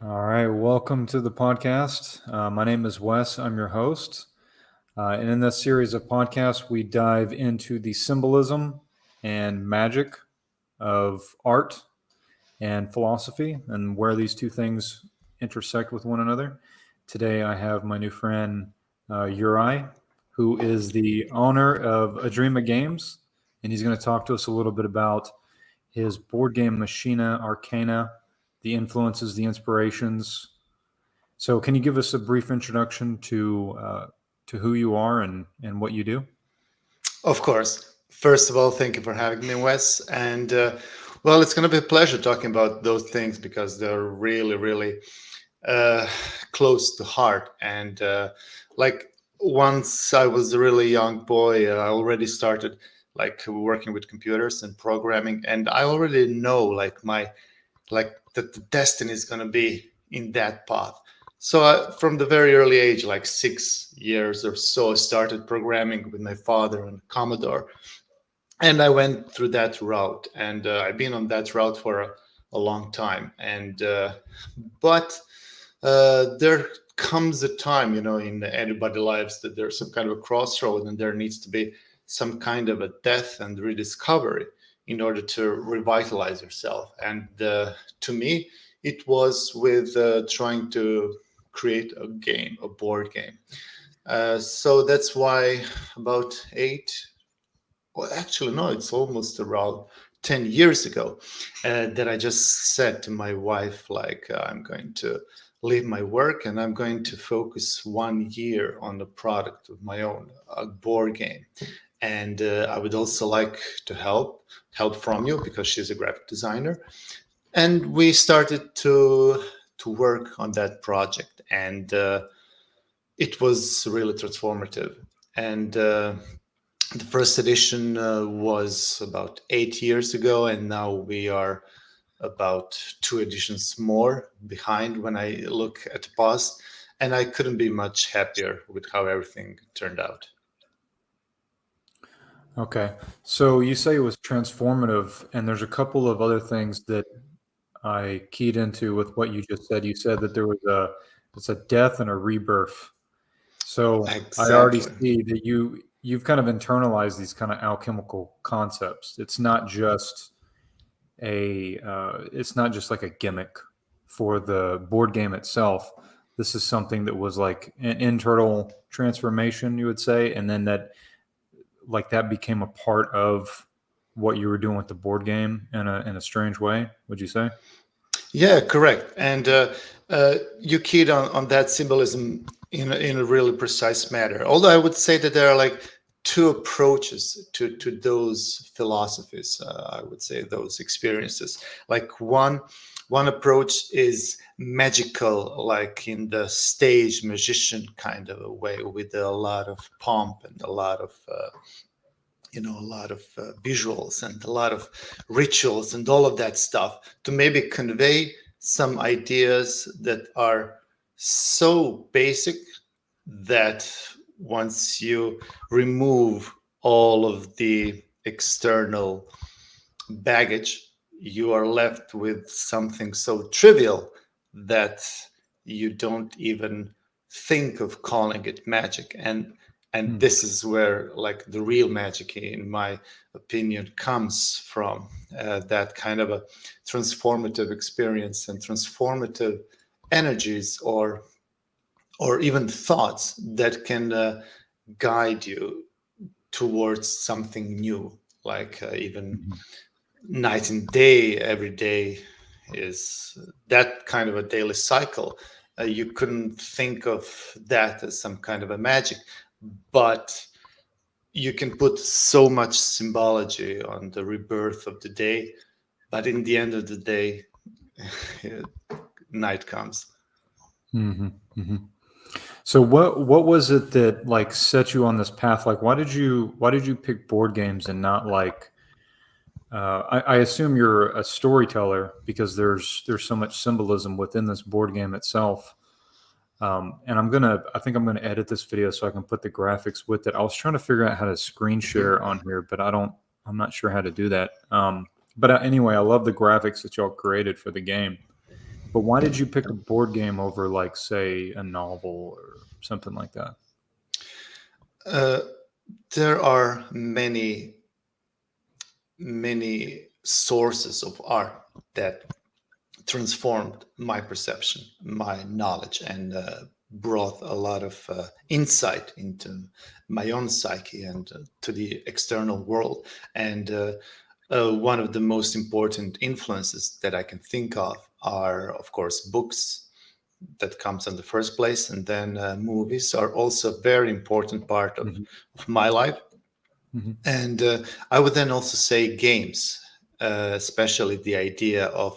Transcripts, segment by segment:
All right, welcome to the podcast. My name is Wes. I'm your host. And in this series of podcasts, we dive into the symbolism and magic of art and philosophy and where these two things intersect with one another. Today, I have my new friend, Uri, who is the owner of A Dream of Games. And he's going to talk to us a little bit about his board game Machina Arcana, the influences, the inspirations. So, can you give us a brief introduction to who you are and what you do? Of course. First of all, thank you for having me, Wes. And it's going to be a pleasure talking about those things because they're really, really uh, close to heart. And like once I was a really young boy, I already started like working with computers and programming, and I already know like that the destiny is going to be in that path. So from the very early age, like 6 years or so, I started programming with my father on Commodore, and I went through that route, and I've been on that route for a long time. And but there comes a time, in anybody's lives that there's some kind of a crossroad, and there needs to be some kind of a death and rediscovery in order to revitalize yourself. And to me, it was with trying to create a game, a board game. So that's why about well, actually, no, it's almost around 10 years ago that I just said to my wife, I'm going to leave my work and I'm going to focus 1 year on the product of my own, a board game. And I would also like to help from you because she's a graphic designer. And we started to work on that project, and it was really transformative. And the first edition was about 8 years ago, and now we are about two editions more behind when I look at the past. And I couldn't be much happier with how everything turned out. Okay, so you say it was transformative, and there's a couple of other things that I keyed into with what you just said. You said that there was it's a death and a rebirth. So I already Exactly. see that you've kind of internalized these kind of alchemical concepts. It's not just like a gimmick for the board game itself. This is something that was like an internal transformation, you would say, and then that became a part of what you were doing with the board game in a strange way. Would you say? Yeah, correct. And you keyed on that symbolism in a really precise manner. Although I would say that there are like two approaches to those philosophies. I would say those experiences. Like one approach is magical, like in the stage magician kind of a way, with a lot of pomp and a lot of visuals and a lot of rituals and all of that stuff to maybe convey some ideas that are so basic that once you remove all of the external baggage, you are left with something so trivial that you don't even think of calling it magic. And Hmm. this is where like the real magic, in my opinion, comes from, that kind of a transformative experience and transformative energies, or even thoughts that can guide you towards something new, like even Mhm. night and day. Every day is that kind of a daily cycle. You couldn't think of that as some kind of a magic, but you can put so much symbology on the rebirth of the day. But in the end of the day, night comes. Mhm. Mhm. So what was it that like set you on this path? Like why did you pick board games and not like I assume you're a storyteller because there's so much symbolism within this board game itself. And I think I'm gonna edit this video so I can put the graphics with it. I was trying to figure out how to screen share on here, but I'm not sure how to do that. But anyway, I love the graphics that y'all created for the game. But why did you pick a board game over, like, say, a novel or something like that? Uh, there are many sources of art that transformed my perception, my knowledge, and brought a lot of insight into my own psyche and to the external world. And one of the most important influences that I can think of are, of course, books that comes in the first place, and then movies are also a very important part Hmm. of my life. Hmm. And I would then also say games, especially the idea of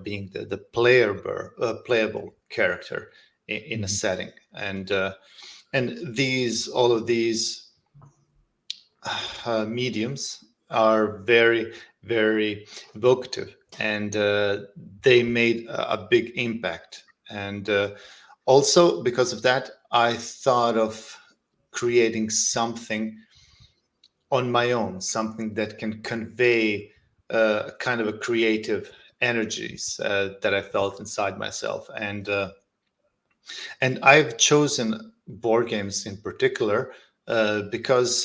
being the playable character in a Hmm. setting, and these all of these mediums are very evocative, and they made a big impact. And also because of that, I thought of creating something on my own, something that can convey kind of a creative energies that I felt inside myself. And I've chosen board games in particular because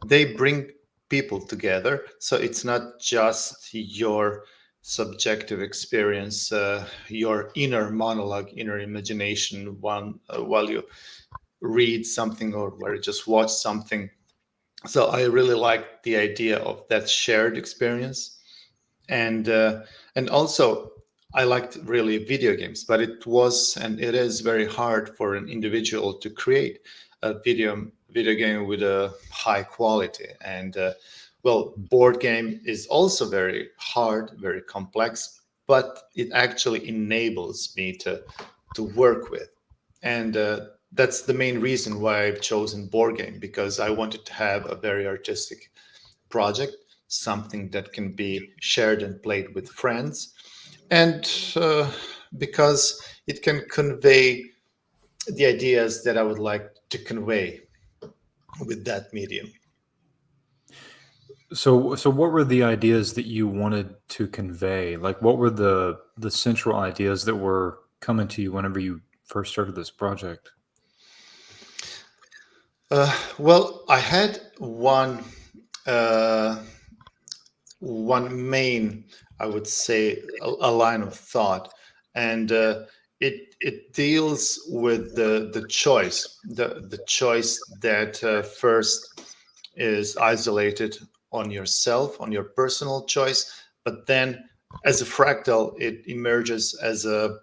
they bring people together. So it's not just your subjective experience, your inner monologue, inner imagination, one while you read something or while you just watch something. So I really like the idea of that shared experience. And also I liked really video games, but it was and it is very hard for an individual to create a video game with a high quality. And well, board game is also very hard, very complex, but it actually enables me to work with. And that's the main reason why I've chosen board game, because I wanted to have a very artistic project, something that can be shared and played with friends, and because it can convey the ideas that I would like to convey with that medium. So what were the ideas that you wanted to convey? Like, what were the central ideas that were coming to you whenever you first started this project? Well, I had uh, one main, I would say, a line of thought, and it deals with the choice, the choice that first is isolated on yourself, on your personal choice, but then as a fractal, it emerges as a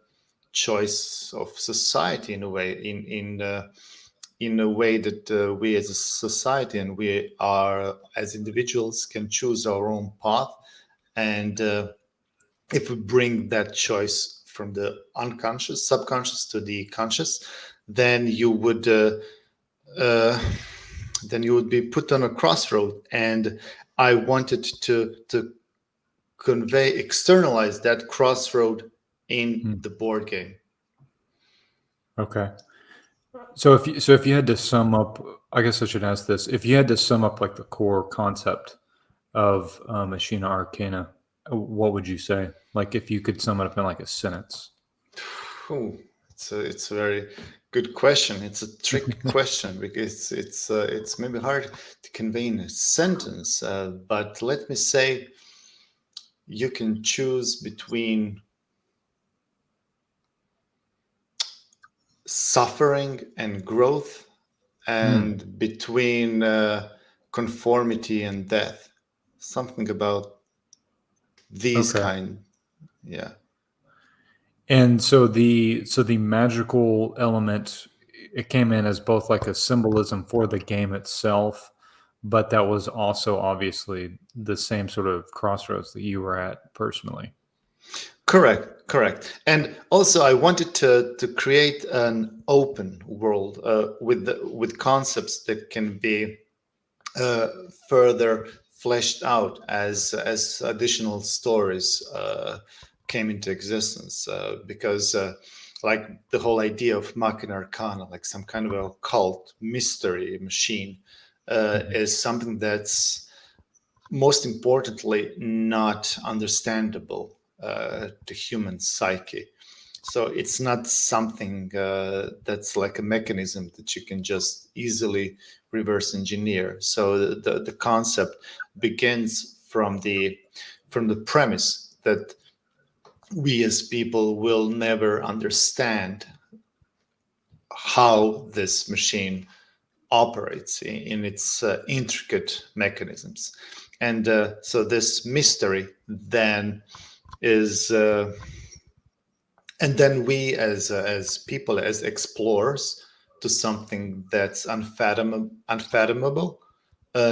choice of society in a way, in a way that we as a society and we are as individuals can choose our own path. And if we bring that choice from the unconscious, subconscious to the conscious, then you would uh, then you would be put on a crossroad. And I wanted to convey, externalize that crossroad in Hmm. the board game. Okay. So if you had to sum up, I guess I should ask this: if you had to sum up like the core concept of Machina Arcana, what would you say? Like, if you could sum it up in like a sentence. Ooh, it's a very good question. It's a tricky question because it's maybe hard to convey in a sentence. But let me say, you can choose between suffering and growth, Hmm. and between conformity and death. Something about these Okay. kind. Yeah. And so the magical element, it came in as both like a symbolism for the game itself, but that was also obviously the same sort of crossroads that you were at personally. Correct, correct. And also, I wanted to create an open world with concepts that can be uh, further fleshed out as additional stories came into existence. Because, like the whole idea of Machina Arcana, like some kind of a cult mystery machine, Mhm. is something that's most importantly not understandable the human psyche. So it's not something that's like a mechanism that you can just easily reverse engineer. So the concept begins from the premise that we as people will never understand how this machine operates in its intricate mechanisms. And so this mystery then is and then we as people, as explorers to something that's unfathomable,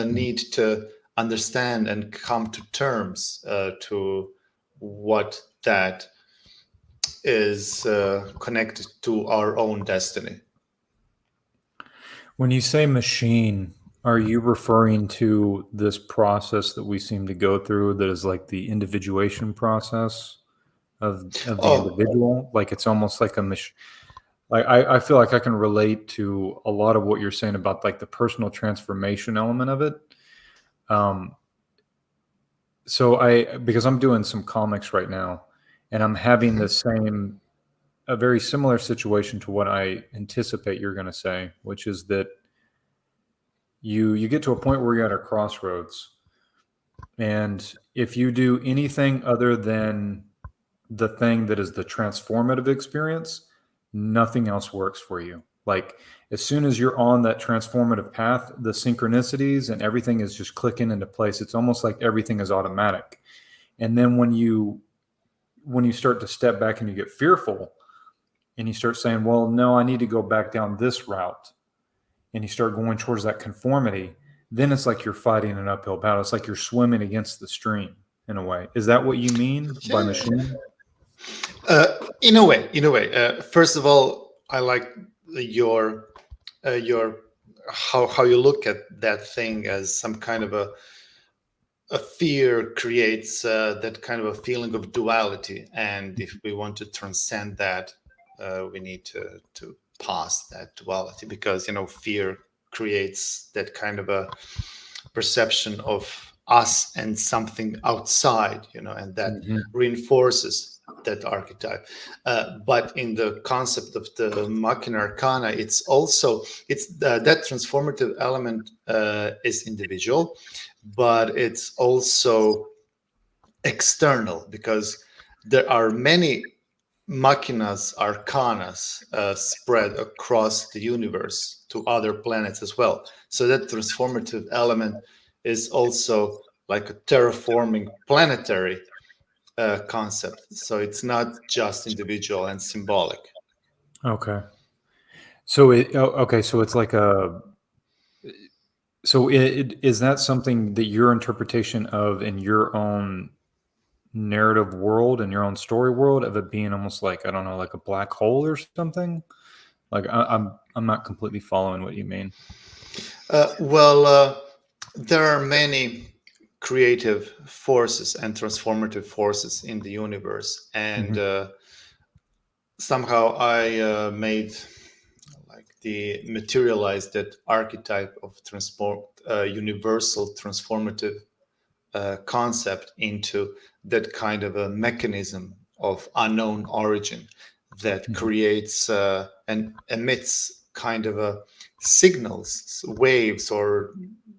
need to understand and come to terms to what that is connected to our own destiny. When you say machine, are you referring to this process that we seem to go through that is like the individuation process of the Oh, individual? Like it's almost like a machine. Like I feel like I can relate to a lot of what you're saying about like the personal transformation element of it. Um, so because I'm doing some comics right now, and I'm having the same, a very similar situation to what I anticipate you're going to say, which is that you get to a point where you're at a crossroads, and if you do anything other than the thing that is the transformative experience, nothing else works for you. Like as soon as you're on that transformative path, the synchronicities and everything is just clicking into place. It's almost like everything is automatic. And then when you start to step back and you get fearful and you start saying, well, no, I need to go back down this route, and you start going towards that conformity, then it's like you're fighting an uphill battle. It's like you're swimming against the stream in a way. Is that what you mean by yeah. machine? In a way, in a way. First of all, I like your how you look at that thing as some kind of a fear creates that kind of a feeling of duality, and if we want to transcend that, we need to pass that duality, because fear creates that kind of a perception of us and something outside, and that Mm-hmm. reinforces that archetype. But in the concept of the machina arcana, it's that transformative element is individual, but it's also external, because there are many machinas arcanas spread across the universe to other planets as well. So that transformative element is also like a terraforming planetary concept. So it's not just individual and symbolic. Okay. So it's like a is that something that your interpretation of in your own narrative world and your own story world of it being almost like, I don't know, like a black hole or something? Like I'm not completely following what you mean. There are many creative forces and transformative forces in the universe, and Hmm. somehow I made like the materialized that archetype of transport universal transformative concept into that kind of a mechanism of unknown origin that Hmm. creates and emits kind of a signals, waves, or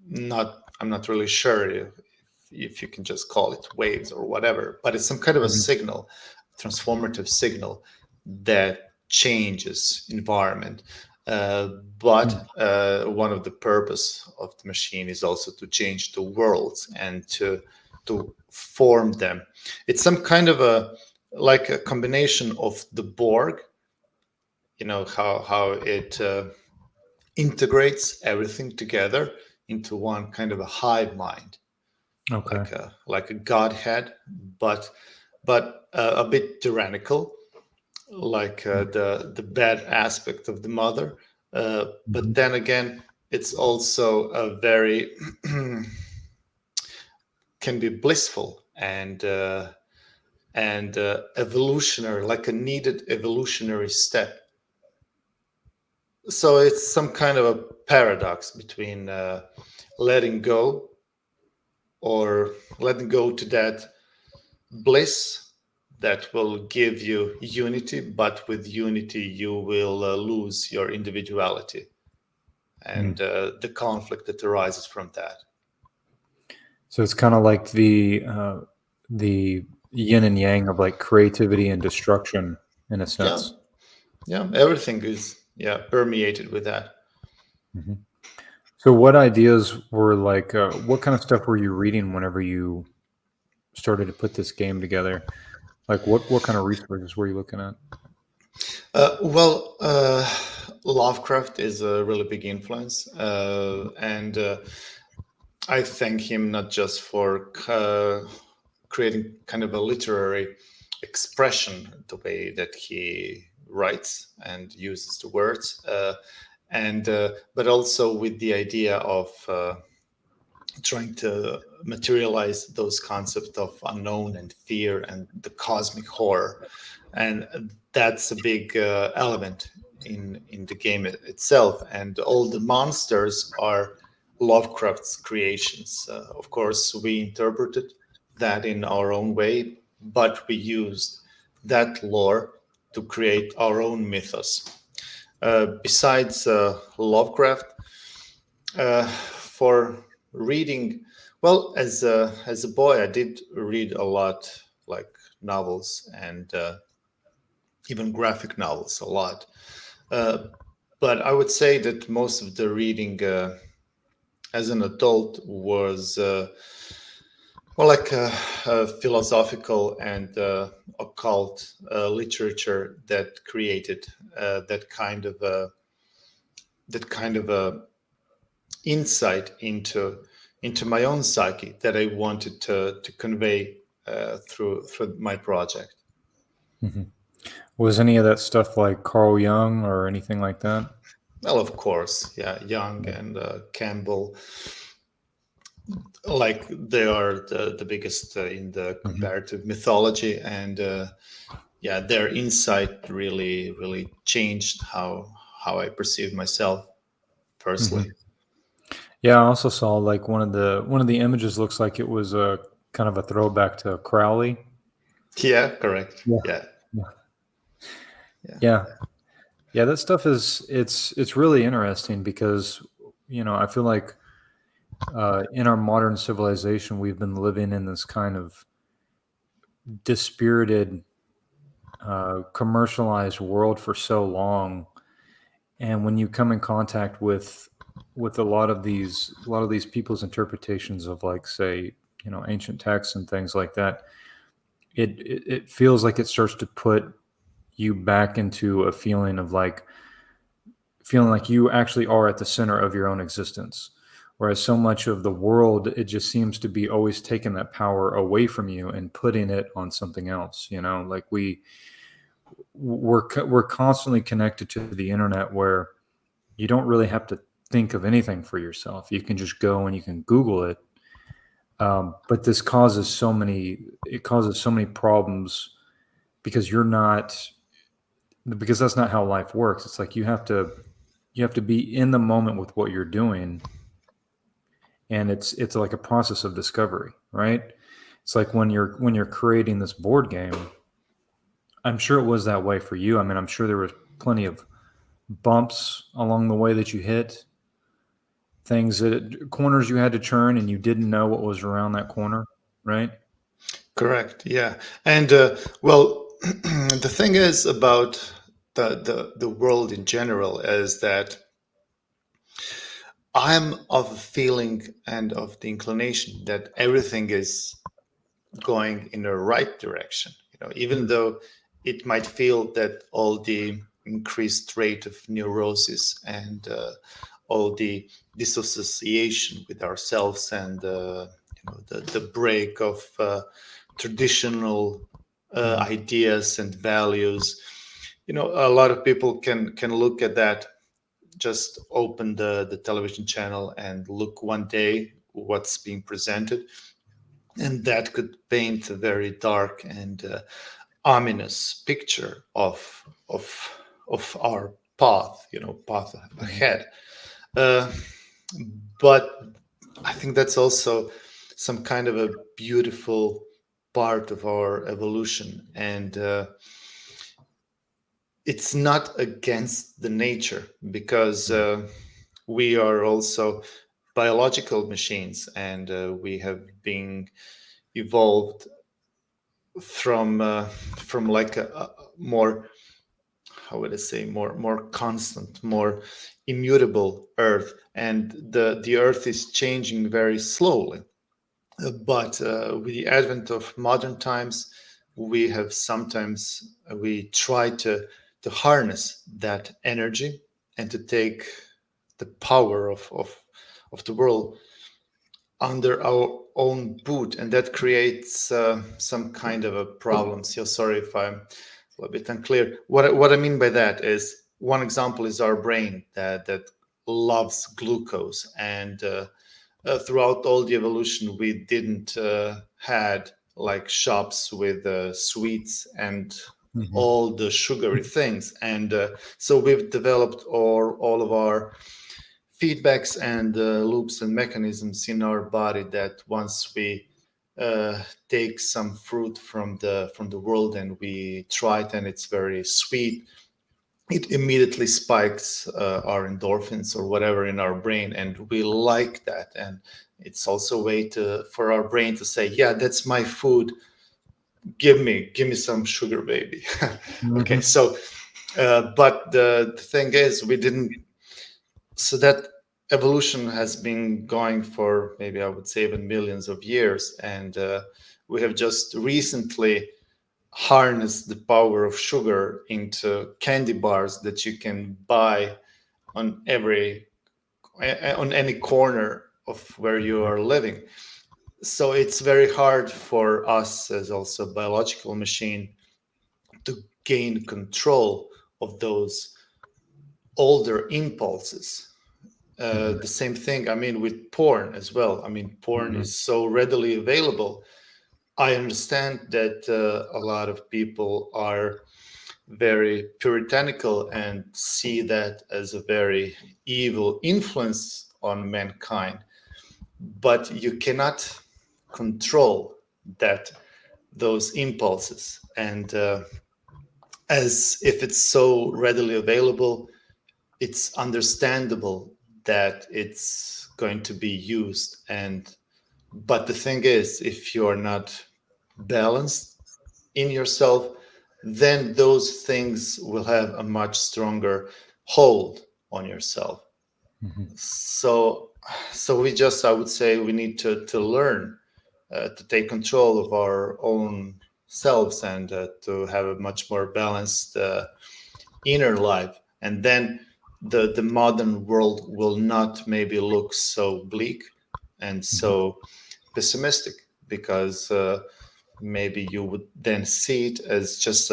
not. I'm not really sure if you can just call it waves or whatever, but it's some kind of a Hmm. signal, transformative signal that changes environment. Uh, but one of the purpose of the machine is also to change the worlds and to form them. It's some kind of a like a combination of the Borg. You know how it integrates everything together into one kind of a hive mind, Okay. like a godhead, but a bit tyrannical, like the bad aspect of the mother. But Hmm. then again, it's also a very can be blissful and evolutionary, like a needed evolutionary step. So it's some kind of a paradox between letting go or letting go to that bliss, that will give you unity, but with unity you will lose your individuality Mm. and the conflict that arises from that. So it's kind of like the yin and yang of like creativity and destruction in a Yeah, sense. yeah, everything is permeated with that. Mhm. So what ideas were like? What kind of stuff were you reading whenever you started to put this game together? Like what kind of resources were you looking at? Well, Lovecraft is a really big influence, and I thank him not just for creating kind of a literary expression, the way that he writes and uses the words, and but also with the idea of trying to materialize those concepts of unknown and fear and the cosmic horror, and that's a big element in the game itself. And all the monsters are Lovecraft's creations. Of course, we interpreted that in our own way, but we used that lore to create our own mythos. Besides Lovecraft, for reading, well, as a boy, I did read a lot, like novels and even graphic novels, a lot. Uh, but I would say that most of the reading as an adult was well, like philosophical and occult literature that created that kind of insight into my own psyche that I wanted to convey through my project. Mhm. Was any of that stuff like Carl Jung or anything like that? Well, of course, yeah, Young Yeah. and Campbell, like they are the biggest in the Mhm. comparative mythology, and yeah, their insight really changed how I perceive myself personally. Mhm. Yeah, I also saw like one of the images looks like it was a kind of a throwback to Crowley. Yeah, correct. Yeah. Yeah, Yeah. yeah, Yeah. Yeah, that stuff is it's really interesting because I feel like in our modern civilization we've been living in this kind of dispirited commercialized world for so long, and when you come in contact with a lot of these people's interpretations of like say ancient texts and things like that, it feels like it starts to put you back into a feeling like you actually are at the center of your own existence. Whereas so much of the world, it just seems to be always taking that power away from you and putting it on something else. Like we're constantly connected to the internet, where you don't really have to think of anything for yourself. You can just go and you can Google it. But this causes so many problems because because that's not how life works. It's like you have to be in the moment with what you're doing, and it's like a process of discovery, right? It's like when you're creating this board game. I'm sure it was that way for you. I mean, I'm sure there was plenty of bumps along the way that you hit, things that corners you had to turn and you didn't know what was around that corner, right? correct. Yeah, and well, the thing is about the world in general is that I'm of a feeling and of the inclination that everything is going in the right direction. Even Mm. though it might feel that all the increased rate of neurosis and all the disassociation with ourselves and the break of traditional Mhm. ideas and values. A lot of people can look at that, just open the television channel and look one day what's being presented, and that could paint a very dark and ominous picture of our path, path Mhm. ahead. uh, but I think that's also some kind of a beautiful part of our evolution, and it's not against the nature, because we are also biological machines, and we have been evolved from like a more, how would I say, more constant, more immutable Earth, and the Earth is changing very slowly. But with the advent of modern times, we have sometimes we try to harness that energy and to take the power of the world under our own boot, and that creates some kind of a problem. So sorry if I'm a little bit unclear. What I mean by that is, one example is our brain that loves glucose, and throughout all the evolution, we didn't had like shops with sweets and Mhm. all the sugary things, and so we've developed all of our feedbacks and loops and mechanisms in our body, that once we take some fruit from the world and we try it and it's very sweet, it immediately spikes our endorphins or whatever in our brain, and we like that. And it's also a way to for our brain to say, yeah, that's my food, give me some sugar, baby. Okay, Mhm. so but the thing is, we didn't, so that evolution has been going for, maybe I would say, even millions of years, and we have just recently harnessed the power of sugar into candy bars that you can buy on every on any corner of where you are living. So it's very hard for us, as also a biological machine, to gain control of those older impulses. Mhm. The same thing, I mean, with porn as well. I mean, porn Mhm. is so readily available. I understand that a lot of people are very puritanical and see that as a very evil influence on mankind, but you cannot control that, those impulses. And as if it's so readily available, it's understandable that it's going to be used. And but the thing is, if you're not balanced in yourself, then those things will have a much stronger hold on yourself. Mhm. So so we just, I would say, we need to learn to take control of our own selves, and to have a much more balanced inner life, and then the modern world will not maybe look so bleak and Mhm. so pessimistic, because maybe you would then see it as just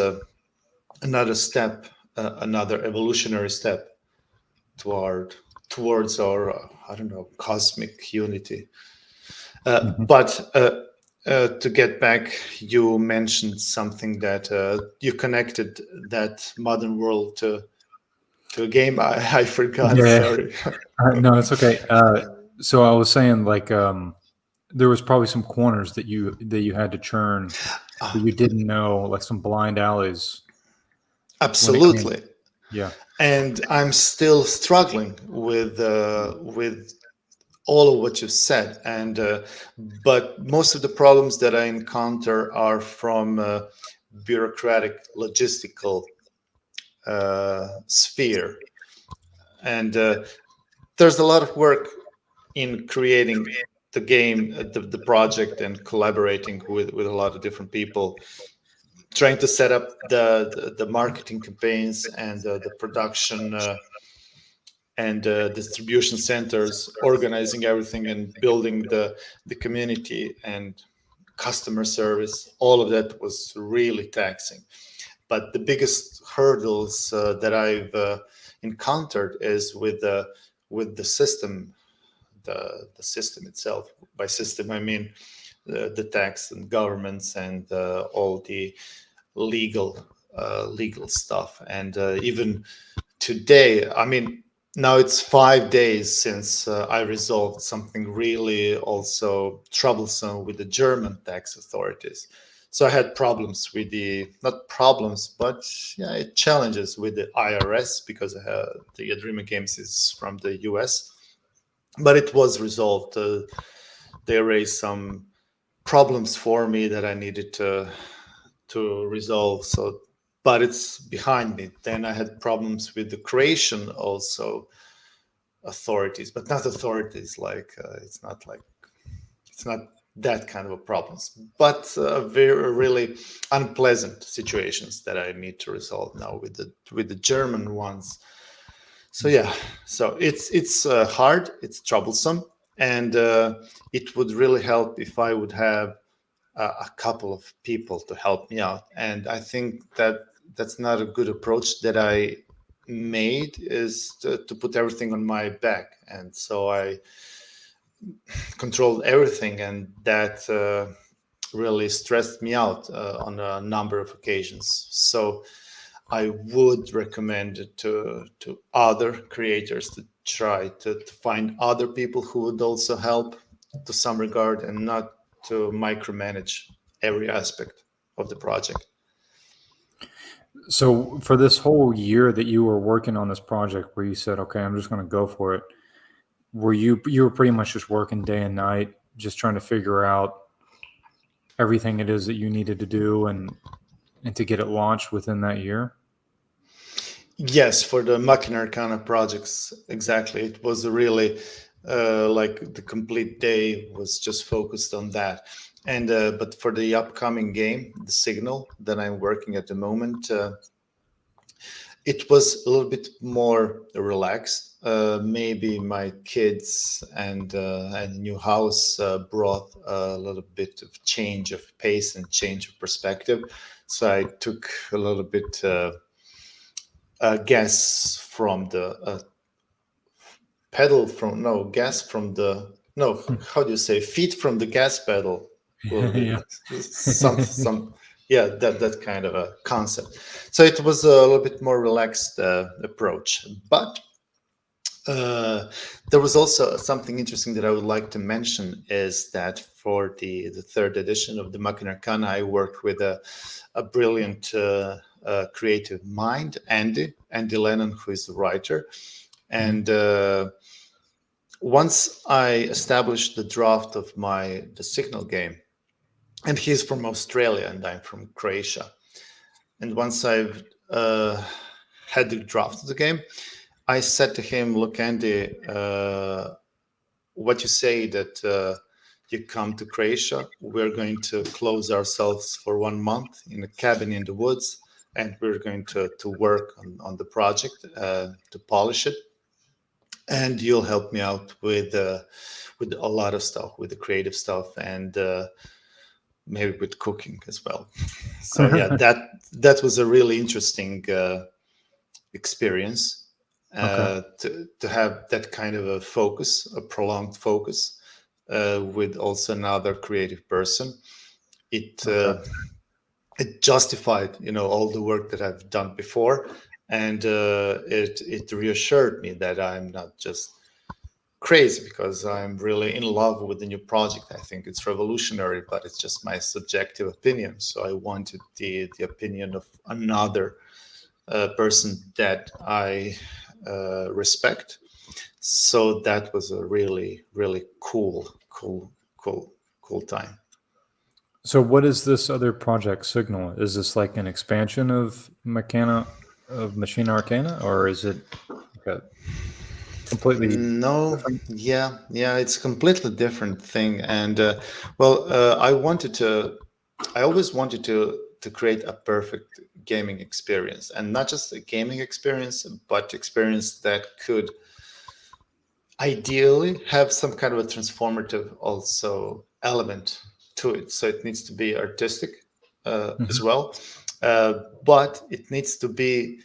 another step, another evolutionary step toward towards our I don't know, cosmic unity. Mhm. But to get back, you mentioned something that you connected that modern world to a game. I forgot. Yeah. Sorry. No, it's okay. So I was saying, like, there was probably some corners that you had to churn that you didn't know, like some blind alleys when it came. Absolutely. Yeah. And I'm still struggling with all of what you said. And but most of the problems that I encounter are from bureaucratic, logistical sphere, and there's a lot of work in creating the game, the project, and collaborating with a lot of different people, trying to set up the marketing campaigns and the production and distribution centers, organizing everything and building the community and customer service. All of that was really taxing. But the biggest hurdles that I've encountered is with the system, the system itself. By system, I mean the tax and governments and all the legal legal stuff. And even today, I mean, now it's 5 days since I resolved something really also troublesome with the German tax authorities. So I had problems with the, not problems, but yeah, challenges with the IRS because the Agreement Games is from the US, but it was resolved. They raised some problems for me that I needed to resolve. So, but it's behind me. Then I had problems with the Croatian also authorities, but not authorities like it's not that kind of a problems, but very really unpleasant situations that I need to resolve now with the German ones. So yeah, so it's hard, it's troublesome, and it would really help if I would have a couple of people to help me out. And I think that that's not a good approach that I made, is to put everything on my back, and so I controlled everything, and that really stressed me out on a number of occasions. So I would recommend it to other creators to try to find other people who would also help to some regard, and not to micromanage every aspect of the project. So for this whole year that you were working on this project, where you said, "Okay, I'm just going to go for it," were you were pretty much just working day and night, just trying to figure out everything it is that you needed to do and to get it launched within that year? Yes, for the Machina Arcana projects, exactly. It was a really like the complete day was just focused on that. And but for the upcoming game, the Signal that I'm working at the moment, it was a little bit more relaxed. Maybe my kids and new house brought a little bit of change of pace and change of perspective. So I took a little bit gas from the pedal from no gas from the no how do you say feet from the gas pedal will be Yeah. some yeah, that kind of a concept. So it was a little bit more relaxed approach, but uh, there was also something interesting that I would like to mention, is that for the third edition of the Machina Arcana, I worked with a brilliant creative mind, Andy Lennon, who is the writer. Mhm. And once I established the draft of the Signal game, and he's from Australia and I'm from Croatia, and once I've had the draft of the game, I said to him, "Look, Andy, what you say that you come to Croatia, we're going to close ourselves for 1 month in a cabin in the woods, and we're going to work on the project to polish it, and you'll help me out with a lot of stuff, with the creative stuff, and maybe with cooking as well." So yeah, that was a really interesting experience, Okay. to have that kind of a focus, a prolonged focus, with also another creative person. It Okay. it justified, all the work that I've done before, and it reassured me that I'm not just crazy, because I'm really in love with the new project. I think it's revolutionary, but it's just my subjective opinion. So I wanted the opinion of another person that I respect. So that was a really, really cool time. So what is this other project Signal? Is this like an expansion of Machine Arcana, or is it like a completely No, different? yeah, it's a completely different thing. And well, I always wanted to create a perfect gaming experience, and not just a gaming experience, but experience that could ideally have some kind of a transformative also element to it. So it needs to be artistic as Mhm. well, but it needs to be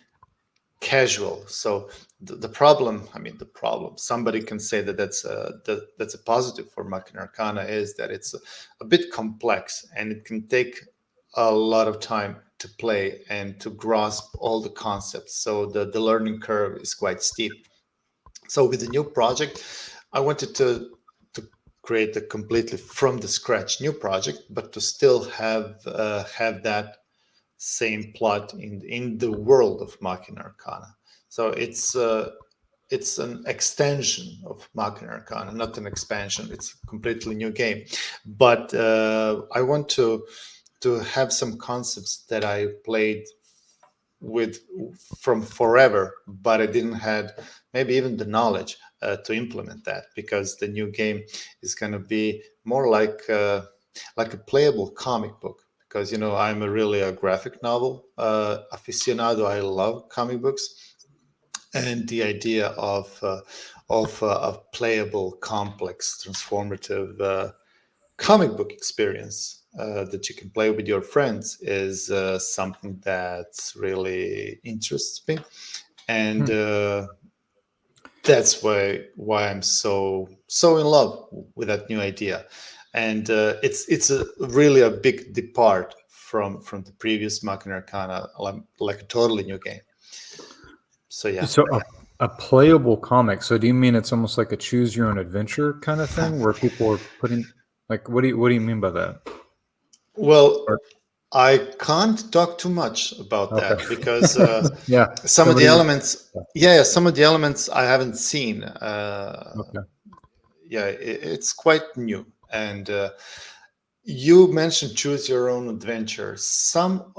casual. So the problem, I mean, the problem, somebody can say that that's a positive for Machina Arcana, is that it's a bit complex, and it can take a lot of time to play and to grasp all the concepts. So the learning curve is quite steep. So with the new project, I wanted to create a completely from the scratch new project, but to still have that same plot in the world of Machina Arcana. So it's an extension of Machina Arcana, not an expansion. It's a completely new game. But I want to have some concepts that I played with from forever, but I didn't had maybe even the knowledge to implement that, because the new game is going to be more like a playable comic book. Because I'm a really a graphic novel aficionado. I love comic books, and the idea of a playable, complex, transformative comic book experience that you can play with your friends is something that really interests me, and Hmm. that's why I'm so in love with that new idea, and it's a really a big depart from the previous Machina Arcana, like a totally new game. So yeah. So a playable comic. So do you mean it's almost like a choose your own adventure kind of thing where people are putting like what do you mean by that? Well, Or, I can't talk too much about okay. that because Yeah. some of the Somebody elements, yeah, yeah, some of the elements I haven't seen. okay. Yeah, it's quite new. And you mentioned choose your own adventure. Some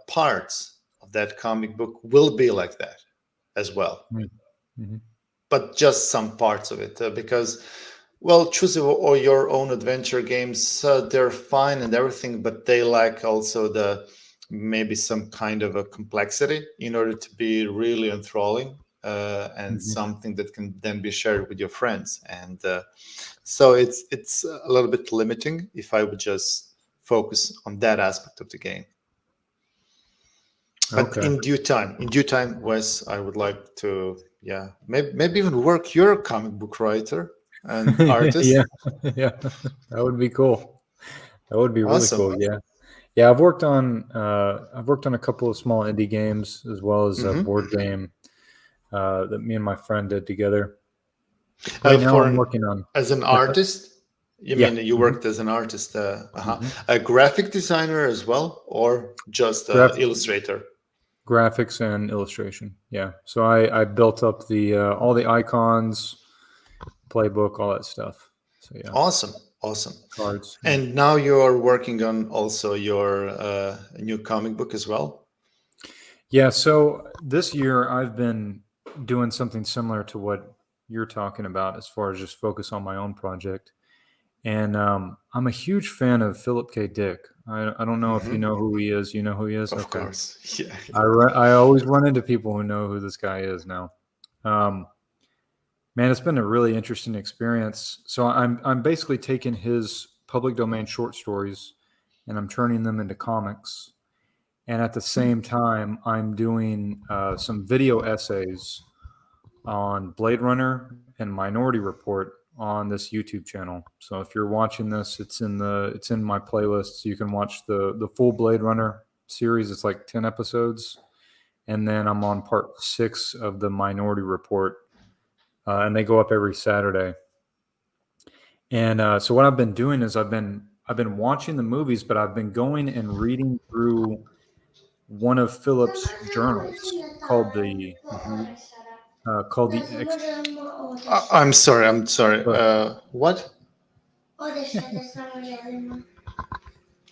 parts of that comic book will be like that as well, Mm-hmm. but just some parts of it, because well, choose or your own adventure games, they're fine and everything, but they lack also the maybe some kind of a complexity in order to be really enthralling, and Hmm. something that can then be shared with your friends. And so it's a little bit limiting if I would just focus on that aspect of the game. But Okay. in due time, Wes, I would like to, yeah, maybe even work your comic book writer and Yeah. artist. Yeah. That would be cool. That would be really Awesome. cool. Yeah. Yeah, I've worked on a couple of small indie games as well as a Hmm. board game that me and my friend did together. Right now, I'm working on As an what's that? artist, you Yeah, mean you worked as an artist, hmm a graphic designer as well, or just a Graph- illustrator? graphics and illustration. Yeah, so I built up the all the icons, playbook, all that stuff. So yeah, Awesome, awesome. cards. Yeah. And now you're working on also your new comic book as well. Yeah. So this year I've been doing something similar to what you're talking about as far as just focus on my own project. And I'm a huge fan of Philip K. Dick. I don't know if you Hmm. know who he is. You know who he is? Of Okay. course, yeah. I always run into people who know who this guy is now. Um, man, it's been a really interesting experience. So I'm basically taking his public domain short stories and I'm turning them into comics. And at the same time, I'm doing some video essays on Blade Runner and Minority Report on this YouTube channel. So if you're watching this, it's in my playlist. So you can watch the full Blade Runner series. It's like 10 episodes, and then I'm on part 6 of the Minority Report, and they go up every Saturday. And so what I've been doing is I've been watching the movies, but I've been going and reading through one of Philip's journals Mhm. called the Ex. I'm sorry. I'm sorry. But What?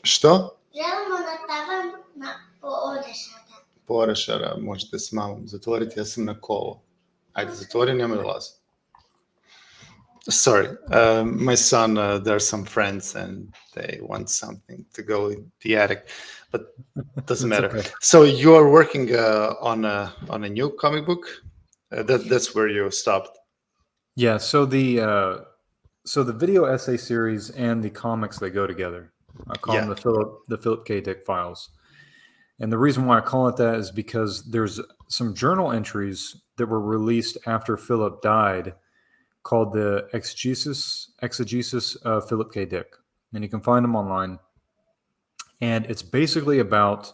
Što? Porašara, možete s mamom zatvoriti, ja sam na kolo. Ajde, zatvori, nemoj ulaziti. Sorry, my son. There are some friends, and they want something to go in the attic, but doesn't that's matter. okay. So you are working on a new comic book. That's where you stopped. Yeah, so the video essay series and the comics they go together. I call them Yeah. the Philip K. Dick files. And the reason why I call it that is because there's some journal entries that were released after Philip died called the Exegesis of Philip K. Dick. And you can find them online. And it's basically about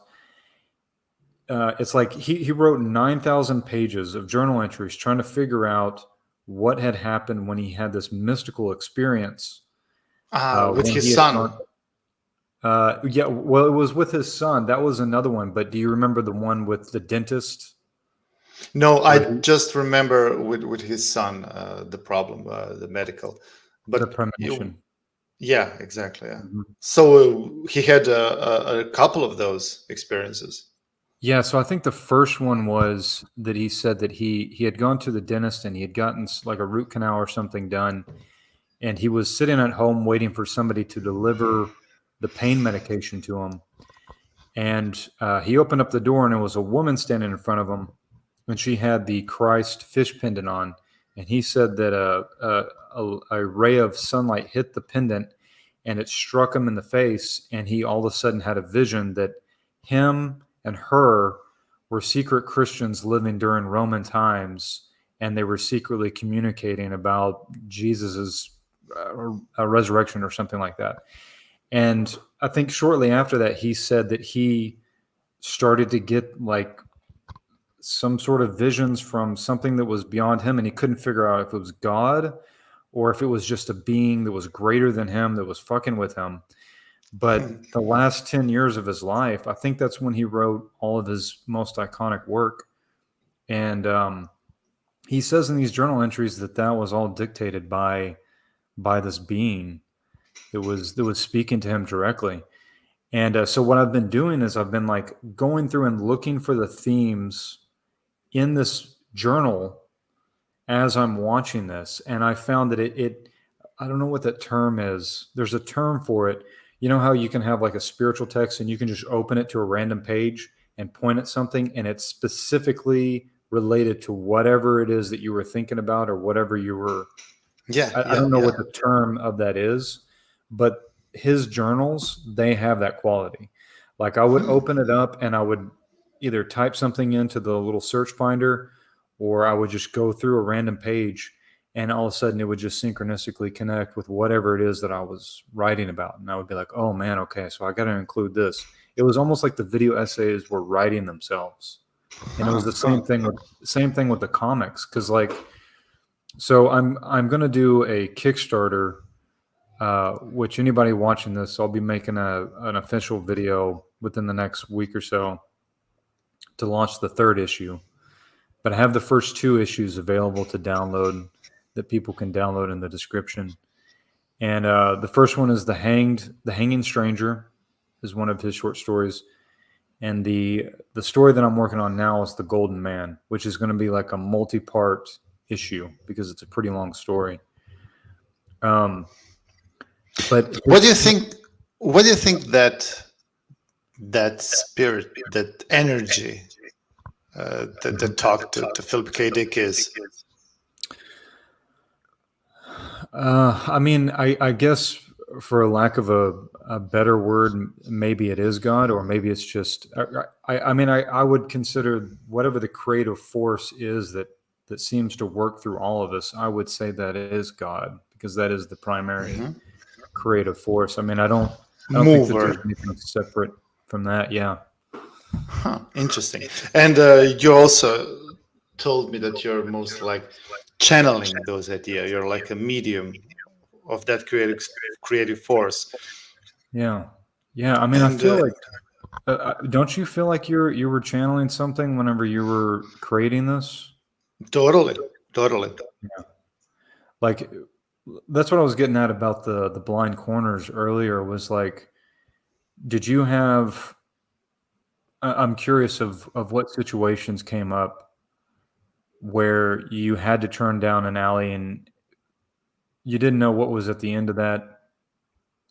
it's like he wrote 9,000 pages of journal entries trying to figure out what had happened when he had this mystical experience With when he his had son. gone. Yeah, well, it was with his son. That was another one. But do you remember the one with the dentist No, I where he, just remember with his son the problem, the medical. the But premonition? yeah, exactly. Yeah. Mhm. So he had a couple of those experiences. Yeah, so I think the first one was that he said that he had gone to the dentist and he had gotten like a root canal or something done, and he was sitting at home waiting for somebody to deliver the pain medication to him. And he opened up the door, and it was a woman standing in front of him, and she had the Christ fish pendant on. And he said that a ray of sunlight hit the pendant, and it struck him in the face. And he all of a sudden had a vision that him and her were secret Christians living during Roman times, and they were secretly communicating about Jesus's resurrection or something like that. And I think shortly after that, he said that he started to get like some sort of visions from something that was beyond him, and he couldn't figure out if it was God or if it was just a being that was greater than him that was fucking with him. But the last 10 years of his life, I think that's when he wrote all of his most iconic work. And he says in these journal entries that that was all dictated by this being that was speaking to him directly. And so what I've been doing is I've been like going through and looking for the themes in this journal as I'm watching this, and I found that it I don't know what that term is. There's a term for it. You know how you can have like a spiritual text and you can just open it to a random page and point at something and it's specifically related to whatever it is that you were thinking about or whatever you were. Yeah, I yeah, don't know yeah. what the term of that is, but his journals, they have that quality. Like I would Hmm. open it up and I would either type something into the little search finder or I would just go through a random page and all of a sudden it would just synchronistically connect with whatever it is that I was writing about. And I would be like, oh man, okay, so I got to include this. It was almost like the video essays were writing themselves. And it was Huh, the huh. same thing with the comics. Cause like, so I'm gonna do a Kickstarter, which anybody watching this, I'll be making an official video within the next week or so to launch the third issue. But I have the first two issues available to download that people can download in the description. And the first one is the Hanging Stranger, is one of his short stories. And the story that I'm working on now is the Golden Man, which is going to be like a multi-part issue because it's a pretty long story. Um, but What do you think? What do you think that spirit, that energy, that talk to Philip K. Dick is? I mean, I guess for a lack of a better word, maybe it is God, or maybe it's just. I mean, I would consider whatever the creative force is that seems to work through all of us. I would say that it is God because that is the primary Hmm. creative force. I mean, I don't think that there's Mover. anything separate from that. Yeah. Huh, interesting. And you also told me that you're most like channeling those ideas. You're like a medium of that creative force. Yeah. Yeah. I mean, I And feel like. Don't you feel like you were channeling something whenever you were creating this? totally, totally. Yeah. Like that's what I was getting at about the blind corners earlier was like, did you have I'm curious of what situations came up where you had to turn down an alley and you didn't know what was at the end of that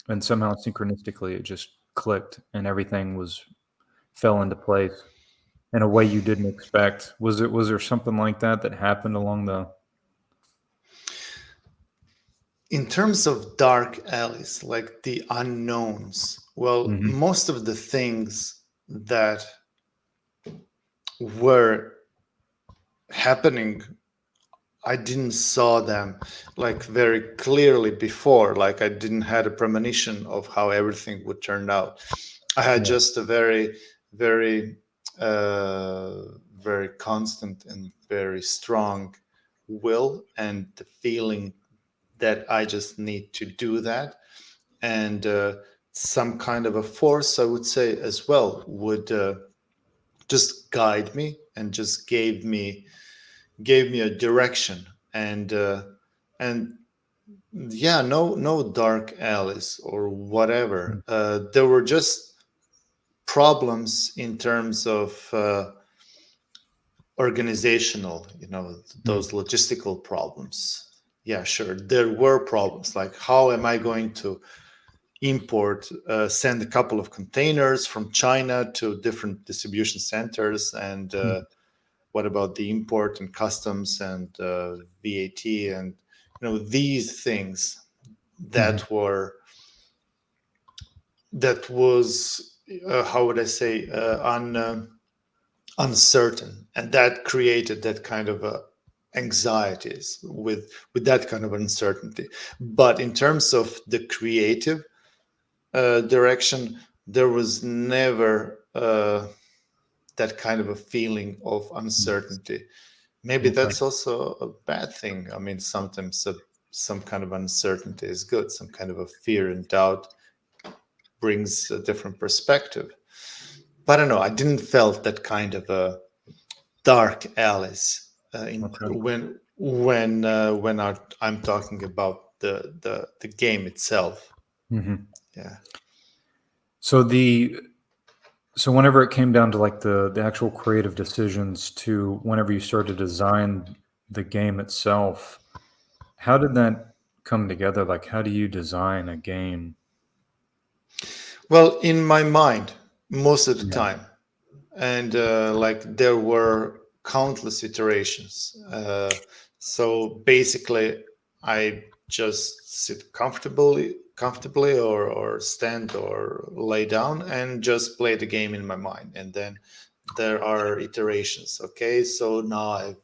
and somehow synchronistically it just clicked and everything was fell into place in a way you didn't expect. Was there something like that that happened along the. In terms of dark alleys, like the unknowns, well, Mhm. most of the things that were happening, I didn't saw them like very clearly before. Like I didn't had a premonition of how everything would turn out. I had Yeah. just a very, very, uh, very constant and very strong will and the feeling that I just need to do that. and some kind of a force, I would say, as well, would just guide me and just gave me a direction. And yeah, no dark alleys or whatever. There were just problems in terms of organizational, Mm. those logistical problems. Yeah, sure, there were problems, like how am I going to send a couple of containers from China to different distribution centers, and Mm. what about the import and customs and VAT, and these things Mhm. that were that was how would I say, uncertain, and that created that kind of anxieties with that kind of uncertainty. But in terms of the creative direction, there was never that kind of a feeling of uncertainty. Maybe Okay. that's also a bad thing. I mean, sometimes some kind of uncertainty is good. Some kind of a fear and doubt brings a different perspective. But I don't know. I didn't felt that kind of a dark alleys Okay. when I'm talking about the game itself. Hmm. Yeah. So the so whenever it came down to like the actual creative decisions to whenever you started to design the game itself, how did that come together? Like, how do you design a game? Well, in my mind, most of the Yeah. time, and like there were countless iterations. So basically, I just sit comfortably, or stand or lay down and just play the game in my mind, and then there are iterations. Okay, so now I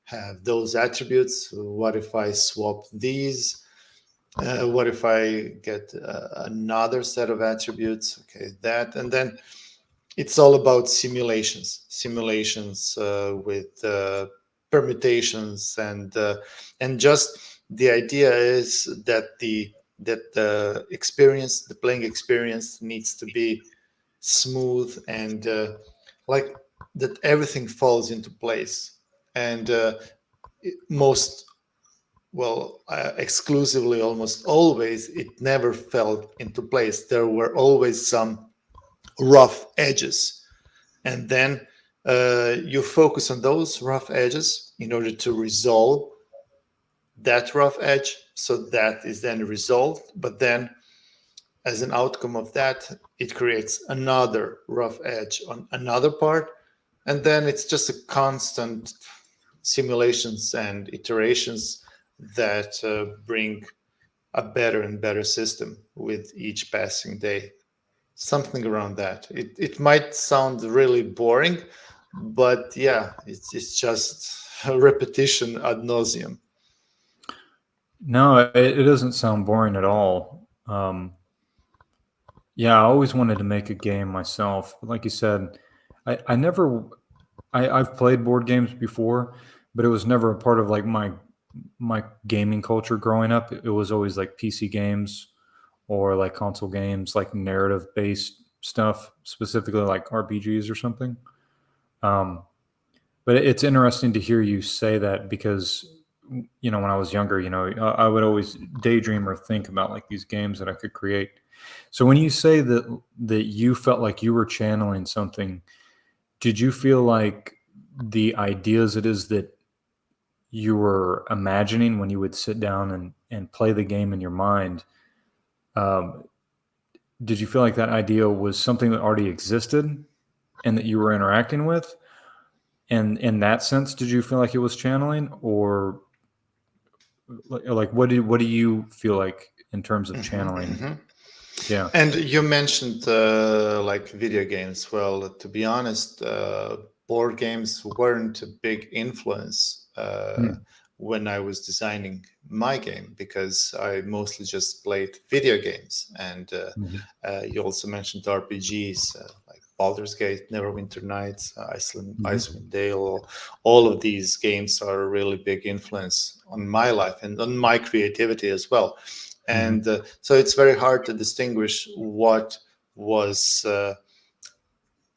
have those attributes. What if I swap these? What if I get another set of attributes? Okay, that, and then it's all about simulations with permutations, and just the idea is that the experience, the playing experience, needs to be smooth, and like that everything falls into place. And most, well, exclusively, almost always, it never fell into place. There were always some rough edges, and then you focus on those rough edges in order to resolve that rough edge, so that is then resolved. But then, as an outcome of that, it creates another rough edge on another part, and then it's just a constant simulations and iterations that bring a better and better system with each passing day. Something around that. It might sound really boring, but yeah, it's just a repetition ad nauseum. No, it doesn't sound boring at all. Yeah, I always wanted to make a game myself. But like you said, I never I've played board games before, but it was never a part of like my gaming culture growing up. It was always like PC games or like console games, like narrative based stuff, specifically like RPGs or something. Um, but it's interesting to hear you say that because when I was younger, I would always daydream or think about like these games that I could create. So when you say that you felt like you were channeling something, did you feel like the ideas it is that you were imagining when you would sit down and play the game in your mind, um, did you feel like that idea was something that already existed and that you were interacting with? And in that sense, did you feel like it was channeling, or like what do you feel like in terms of Hmm. channeling? Hmm. Yeah. And you mentioned like video games. Well, to be honest, board games weren't a big influence Mm. when I was designing my game, because I mostly just played video games. And Mhm. you also mentioned RPGs like Baldur's Gate, Neverwinter Nights, Mhm. Icewind Dale. All of these games are a really big influence on my life and on my creativity as well. Mm-hmm. And so it's very hard to distinguish what was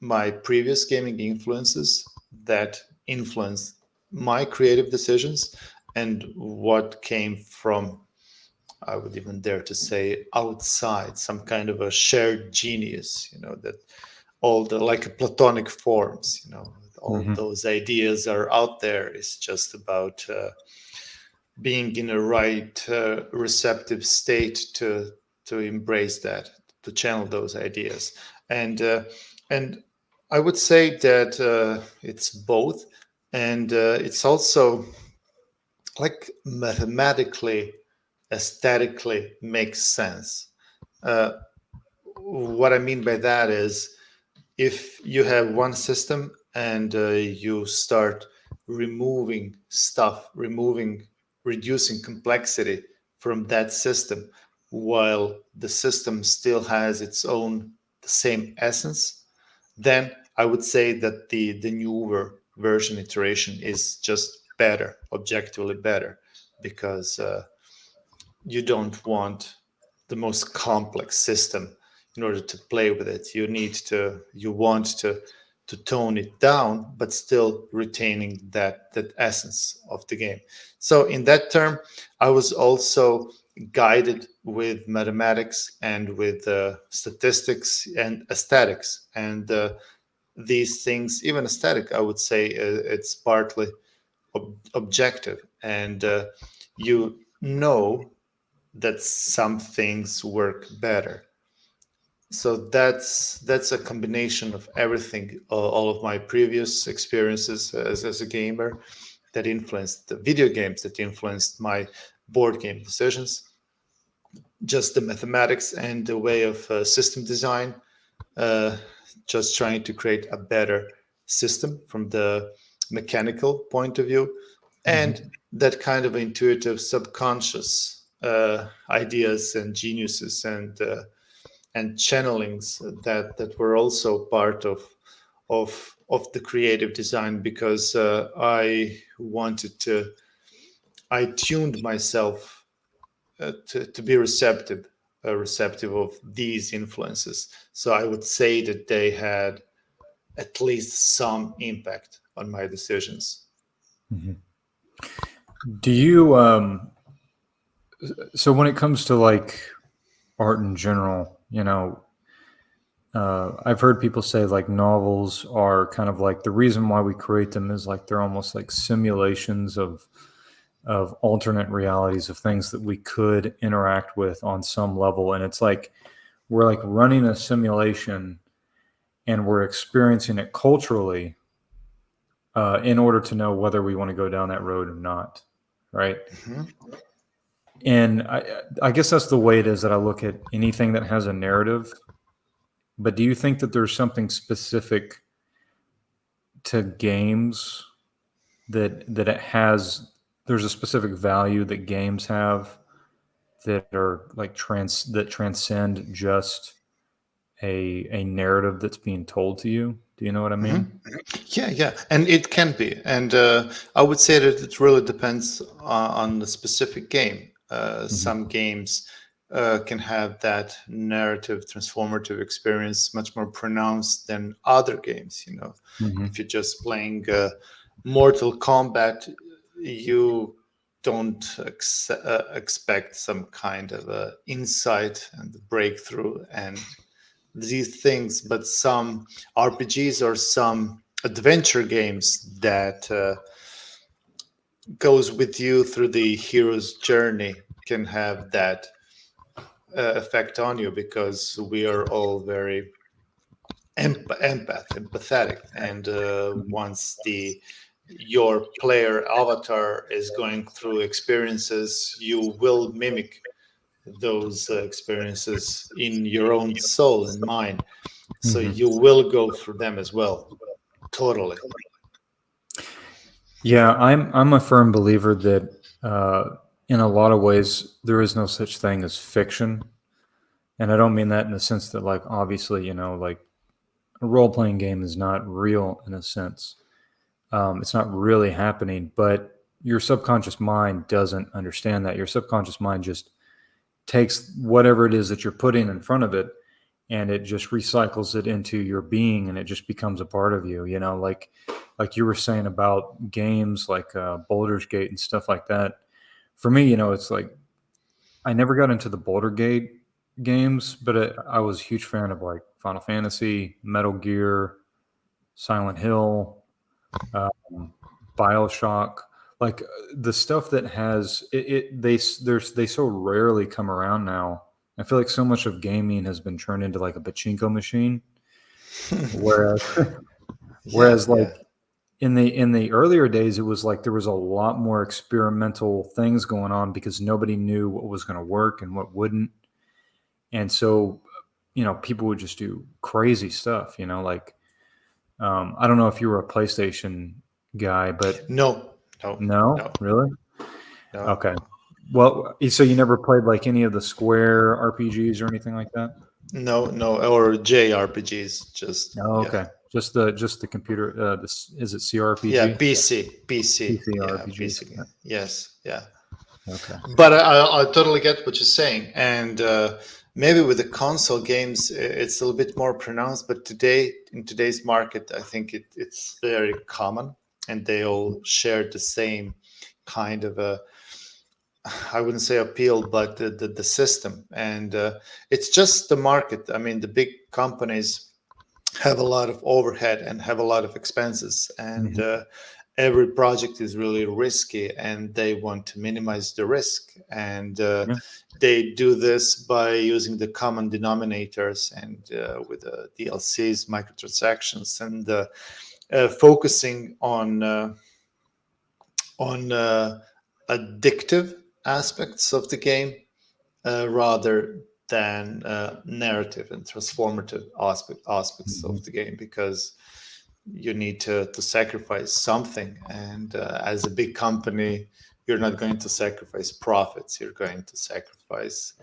my previous gaming influences that influenced my creative decisions, and what came from, I would even dare to say, outside, some kind of a shared genius, that all the like platonic forms, all Mm-hmm. those ideas are out there. It's just about being in a right receptive state to embrace that, to channel those ideas. And uh, and I would say that it's both, and it's also like mathematically, aesthetically makes sense. uh, what I mean by that is, if you have one system and you start removing stuff, reducing complexity from that system, while the system still has its own, the same essence, then I would say that the newer version iteration is just better, objectively better, because you don't want the most complex system in order to play with it. You want to tone it down, but still retaining that essence of the game. So in that term, I was also guided with mathematics and with statistics and aesthetics, and these things, even aesthetic, I would say it's partly objective, and you know that some things work better. So that's a combination of everything, all of my previous experiences as a gamer that influenced the video games, that influenced my board game decisions, just the mathematics and the way of system design, uh, just trying to create a better system from the mechanical point of view, and Mm-hmm. that kind of intuitive subconscious ideas and geniuses and channelings that were also part of the creative design, because I tuned myself to be receptive of these influences. So I would say that they had at least some impact on my decisions. Mm-hmm. Do you so when it comes to like art in general, I've heard people say like novels are kind of like the reason why we create them is like they're almost like simulations of alternate realities of things that we could interact with on some level, and it's like we're like running a simulation and we're experiencing it culturally in order to know whether we want to go down that road or not, right? Mhm. And I guess that's the way it is that I look at anything that has a narrative. But do you think that there's something specific to games that it has? There's a specific value that games have that are like that transcend just a narrative that's being told to you. Do you know what I mean? Mhm. Yeah, yeah, and it can be, and I would say that it really depends on the specific game. Mm-hmm. Some games can have that narrative, transformative experience much more pronounced than other games. Mm-hmm. If you're just playing Mortal Kombat, you don't expect some kind of insight and breakthrough and these things, but some RPGs or some adventure games that goes with you through the hero's journey can have that effect on you, because we are all very empathetic, and once the your player avatar is going through experiences, you will mimic those experiences in your own soul and mind, so Mm-hmm. you will go through them as well. Totally. Yeah, I'm a firm believer that in a lot of ways there is no such thing as fiction, and I don't mean that in the sense that like obviously like a role playing game is not real in a sense. It's not really happening, but your subconscious mind doesn't understand that. Your subconscious mind just takes whatever it is that you're putting in front of it, and it just recycles it into your being, and it just becomes a part of you. Like you were saying about games like Baldur's Gate and stuff like that. For me, it's like I never got into the Boulder Gate games, but I was a huge fan of like Final Fantasy, Metal Gear, Silent Hill, um, Bioshock, like the stuff that has they so rarely come around now. I feel like so much of gaming has been turned into like a pachinko machine, whereas Yeah, whereas like yeah. in the earlier days, it was like there was a lot more experimental things going on because nobody knew what was going to work and what wouldn't. And so, people would just do crazy stuff, like, I don't know if you were a PlayStation guy, but No, no, no, no, really? no, Okay. Well, so you never played like any of the Square RPGs or anything like that? no, no, or JRPGs. Just No, yeah, okay. Just the computer. This is it yeah. CRPG? PC, PC yeah, RPGs. PC. Yes, yeah. Okay. But I totally get what you're saying, and maybe with the console games, it's a little bit more pronounced. But today, in today's market, I think it's very common, and they all share the same kind of a, I wouldn't say appeal, but the system, and it's just the market. I mean, the big companies have a lot of overhead and have a lot of expenses, and Mhm. every project is really risky, and they want to minimize the risk, and Yeah. they do this by using the common denominators and with the DLCs, microtransactions, and focusing on addictive aspects of the game rather than narrative and transformative aspects of Mhm. the game, because you need to sacrifice something, and as a big company, you're not going to sacrifice profits, you're going to sacrifice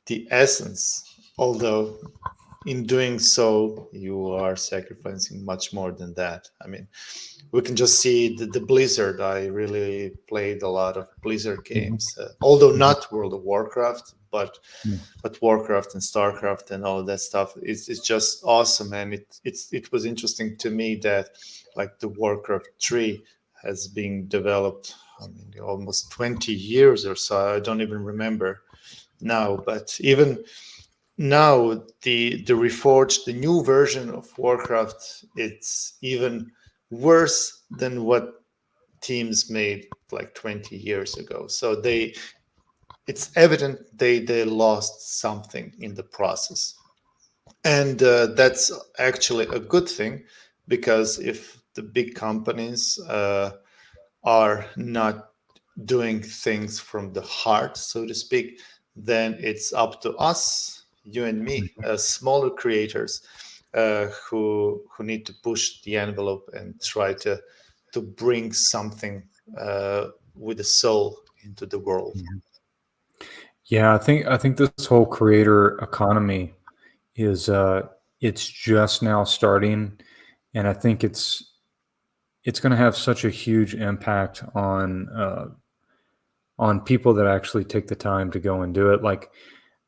the essence, although in doing so you are sacrificing much more than that. I mean, we can just see the Blizzard. I really played a lot of Blizzard Mhm. games, although Mhm. not World of Warcraft, Mhm. but Warcraft and Starcraft and all of that stuff. It's just awesome, and it was interesting to me that like the Warcraft 3 has been developed. I mean, almost 20 years or so. I don't even remember now, but even now the reforged, the new version of Warcraft, it's even worse than what teams made like 20 years ago. So it's evident they lost something in the process, and that's actually a good thing, because if the big companies are not doing things from the heart, so to speak, then it's up to us, you and me, as smaller creators, who need to push the envelope and try to bring something with a soul into the world. Mhm. Yeah, I think this whole creator economy is it's just now starting, and I think it's going to have such a huge impact on people that actually take the time to go and do it. Like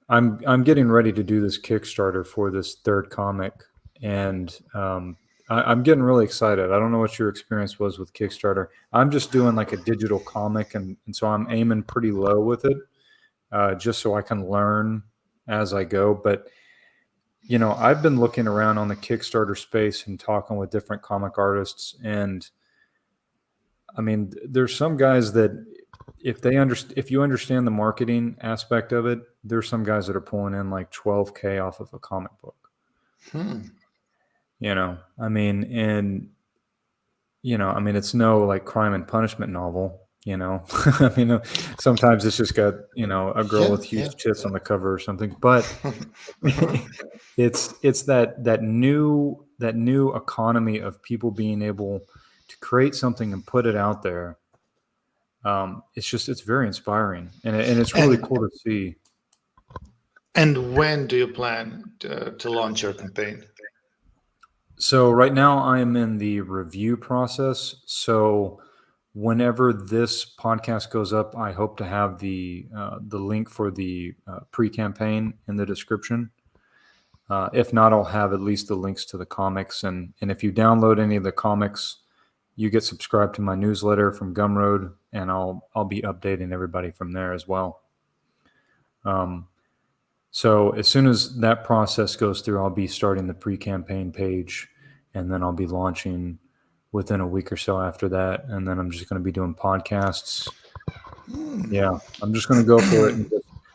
I'm getting ready to do this Kickstarter for this third comic, and I'm getting really excited. I don't know what your experience was with Kickstarter. I'm just doing like a digital comic, and so I'm aiming pretty low with it, just so I can learn as I go. But I've been looking around on the Kickstarter space and talking with different comic artists, and I mean, there's some guys that if you understand the marketing aspect of it, there's some guys that are pulling in like 12K off of a comic book. Hmm. I mean, and I mean, it's no like crime and punishment novel. I mean, sometimes it's just got a girl Yeah, with yeah, huge tits yeah. on the cover or something, but it's that new economy of people being able to create something and put it out there. It's very inspiring, and it's really and cool to see. and when do you plan to launch your campaign? So right now I am in the review process. So Whenever this podcast goes up, I hope to have the link for the pre-campaign in the description. If not, I'll have at least the links to the comics. And if you download any of the comics, you get subscribed to my newsletter from Gumroad, and I'll be updating everybody from there as well. So as soon as that process goes through, I'll be starting the pre-campaign page, and then I'll be launching within a week or so after that. And then I'm just going to be doing podcasts. Yeah, I'm just going to go for it. And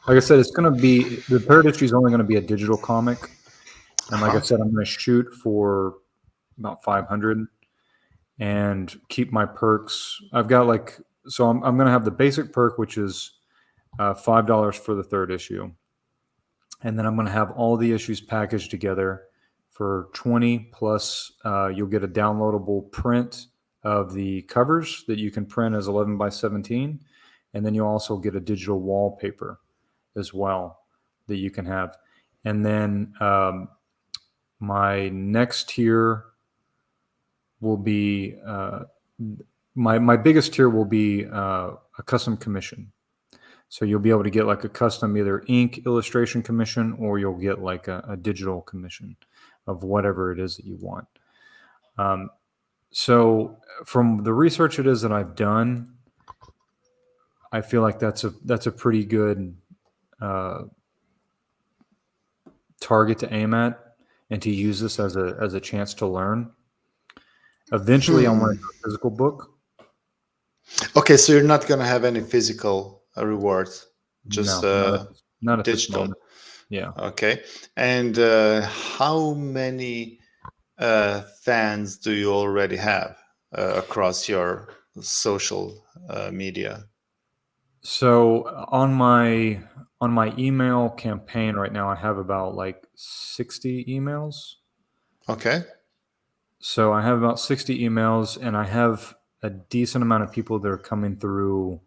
like I said, it's going to be the third issue is only going to be a digital comic, and like I Uh-huh. said, I'm going to shoot for about 500 and keep my perks. I've got I'm going to have the basic perk, which is $5 for the third issue. And then I'm going to have all the issues packaged together for 20 plus. You'll get a downloadable print of the covers that you can print as 11 by 17. And then you'll also get a digital wallpaper as well that you can have. And then my next tier will be my biggest tier will be a custom commission. So you'll be able to get like a custom either ink illustration commission, or you'll get like a digital commission of whatever it is that you want. So from the research it is that I've done, I feel like that's a pretty good target to aim at, and to use this as a chance to learn. Eventually, I want to do a physical book. Okay, so you're not going to have any physical rewards, just No, not at this digital. moment. Yeah. Okay. And how many fans do you already have across your social media? So on my email campaign right now, I have about like 60 emails. Okay. So I have about 60 emails, and I have a decent amount of people that are coming through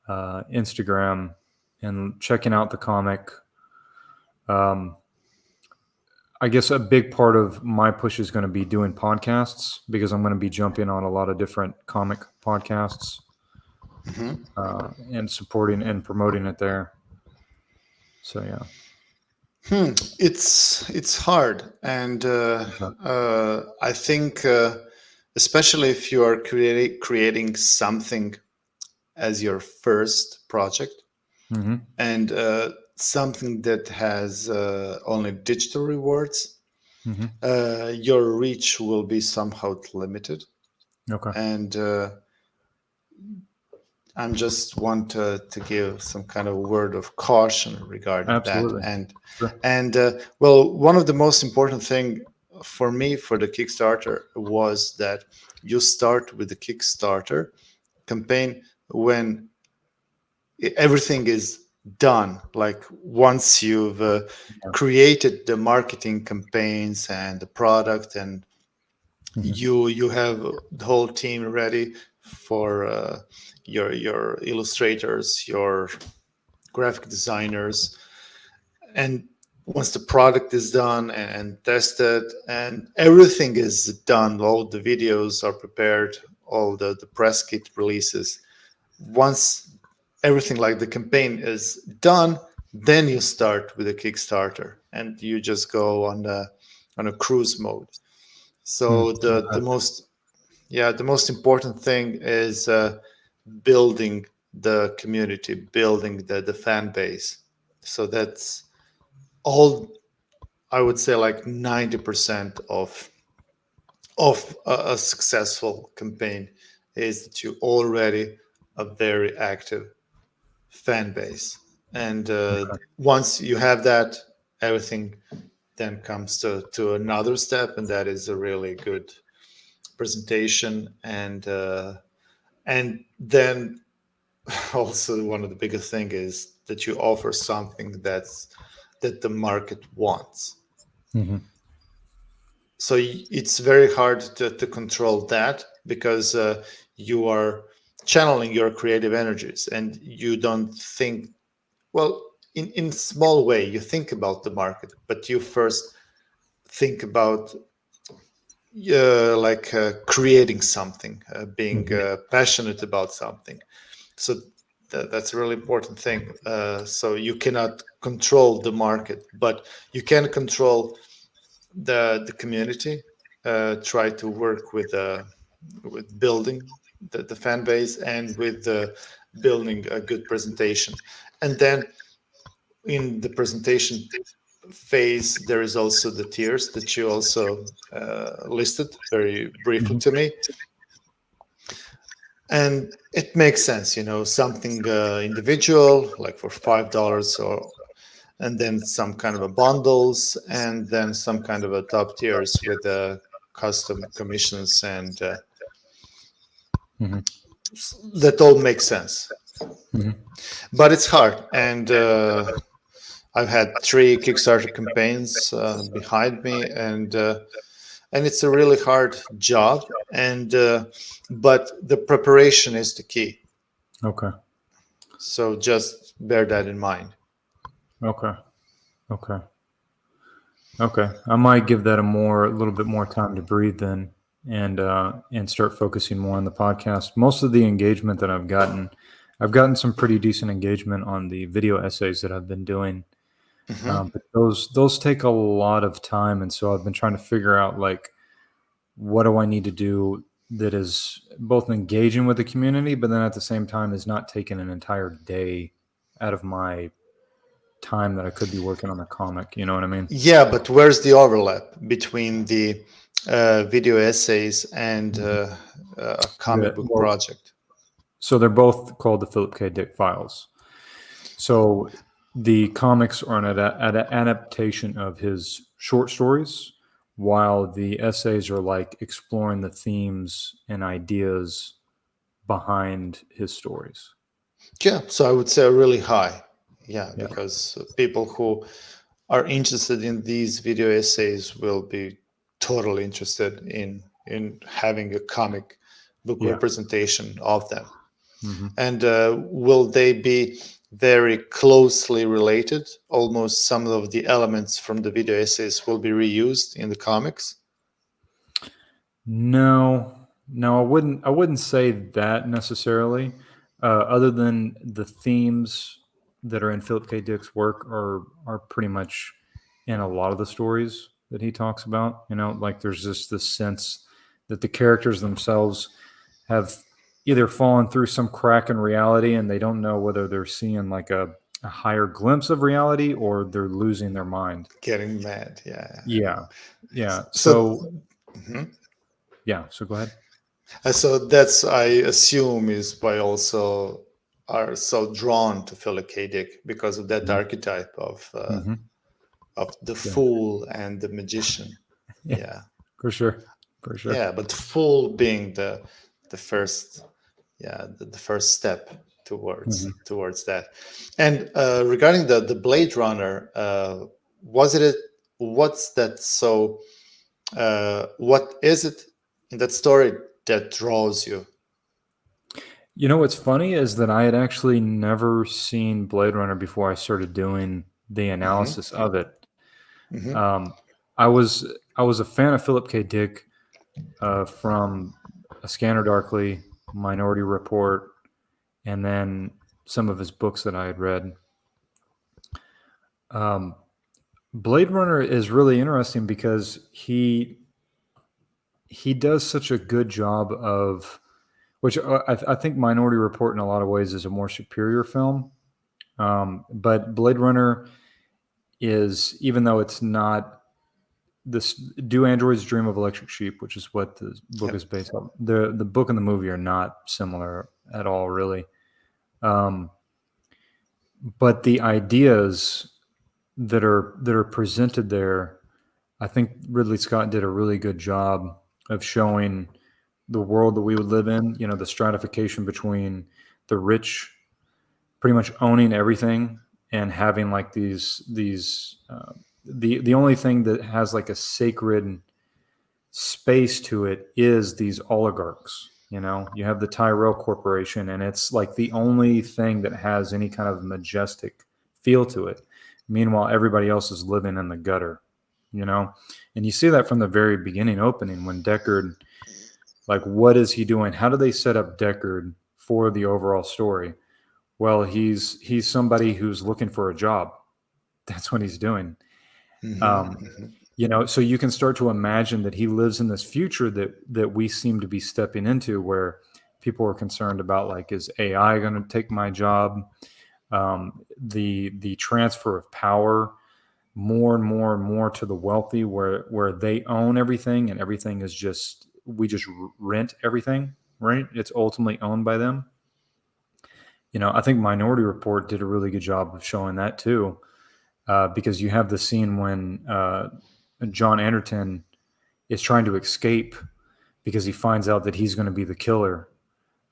Instagram and checking out the comic. I guess a big part of my push is going to be doing podcasts, because I'm going to be jumping on a lot of different comic podcasts and supporting and promoting it there. So yeah. It's hard, and Okay. I think especially if you are creating something as your first project, Mm-hmm. and something that has only digital rewards, Mm-hmm. your reach will be somehow limited. Okay. And I'm just want to give some kind of word of caution regarding that. Absolutely. Sure. And well, one of the most important thing for me for the Kickstarter was that you start with the Kickstarter campaign when everything is done. Like once you've Yeah. created the marketing campaigns and the product, and Mm-hmm. you have the whole team ready for your illustrators, your graphic designers, and once the product is done and tested and everything is done, all the videos are prepared, all the press kit releases, once everything like the campaign is done, then you start with a Kickstarter and you just go on a cruise mode. So the most, yeah, the most important thing is building the community, building the fan base. So that's all. I would say like 90% of a successful campaign is that you already a very active fan base, and once you have that, everything then comes to another step, and that is a really good presentation. And then also one of the biggest thing is that you offer something that the market wants. Mm-hmm. So it's very hard to control that, because you are channeling your creative energies, and you don't think, well, in small way you think about the market, but you first think about creating something, being Hmm. passionate about something. So that's a really important thing. So you cannot control the market, but you can control the community. Try to work with building the fan base and with building a good presentation, and then in the presentation phase there is also the tiers that you also listed very briefly Hmm. to me, and it makes sense, something individual like for $5, or and then some kind of a bundles, and then some kind of a top tiers with custom commissions, and Hmm. that all makes sense. Hmm. But it's hard, and I've had 3 Kickstarter campaigns behind me, and it's a really hard job, and but the preparation is the key. Okay. So just bear that in mind. Okay. Okay. Okay. I might give that a little bit more time to breathe then, and start focusing more on the podcast. Most of the engagement that I've gotten some pretty decent engagement on the video essays that I've been doing. Hmm. But those take a lot of time, and so I've been trying to figure out like what do I need to do that is both engaging with the community, but then at the same time is not taking an entire day out of my time that I could be working on the comic. You know what I mean? Yeah, but where's the overlap between the video essays and Mhm. a comic book Well, project? so they're both called the Philip K. Dick Files. So the comics are an adaptation of his short stories, while the essays are like exploring the themes and ideas behind his stories. Yeah, so I would say really high. Yeah, Yeah. because people who are interested in these video essays will be totally interested in having a comic book Yeah. representation of them. Hmm. And will they be very closely related? Almost some of the elements from the video essays will be reused in the comics. No, no, I wouldn't say that necessarily. Other than the themes that are in Philip K. Dick's work are pretty much in a lot of the stories that he talks about. You know, like there's just this sense that the characters themselves have either fallen through some crack in reality and they don't know whether they're seeing like a higher glimpse of reality or they're losing their mind. Getting mad, yeah. Yeah. Yeah. So, So, mhm. yeah. So go ahead. So that's, I assume, is why also are so drawn to Philip K. Dick, because of that archetype Hmm. of the Yeah. fool and the magician. Yeah. Yeah, For sure. For sure. yeah, but fool being the first, yeah, the first step Hmm. towards that. And regarding the Blade Runner, was it what's that so what is it in that story that draws you? You know what's funny is that I had actually never seen Blade Runner before I started doing the Hmm. analysis of it. Hmm. Um, I was a fan of Philip K. Dick from A Scanner Darkly, Minority Report, and then some of his books that I had read. Um, Blade Runner is really interesting because he does such a good job of which I think Minority Report in a lot of ways is a more superior film. But Blade Runner is, even though it's not this, Do Androids Dream of Electric Sheep, which is what the book is Yep. based on. The book and the movie are not similar at all, really. Um, but the ideas that are presented there, I think Ridley Scott did a really good job of showing the world that we would live in. You know, the stratification between the rich pretty much owning everything and having like the only thing that has like a sacred space to it is these oligarchs. You know, you have the Tyrell Corporation, and it's like the only thing that has any kind of majestic feel to it. Meanwhile, everybody else is living in the gutter. you know, and you see that from the very beginning opening when Deckard, like, what is he doing? How do they set up Deckard for the overall story? Well, he's somebody who's looking for a job. That's what he's doing. Hmm. Um, so you can start to imagine that he lives in this future that we seem to be stepping into, where people are concerned about, like, is AI going to take my job? The transfer of power more and more and more to the wealthy, where they own everything, and everything is just, we just rent everything, right? It's ultimately owned by them. I think Minority Report did a really good job of showing that too, because you have the scene when John Anderton is trying to escape because he finds out that he's going to be the killer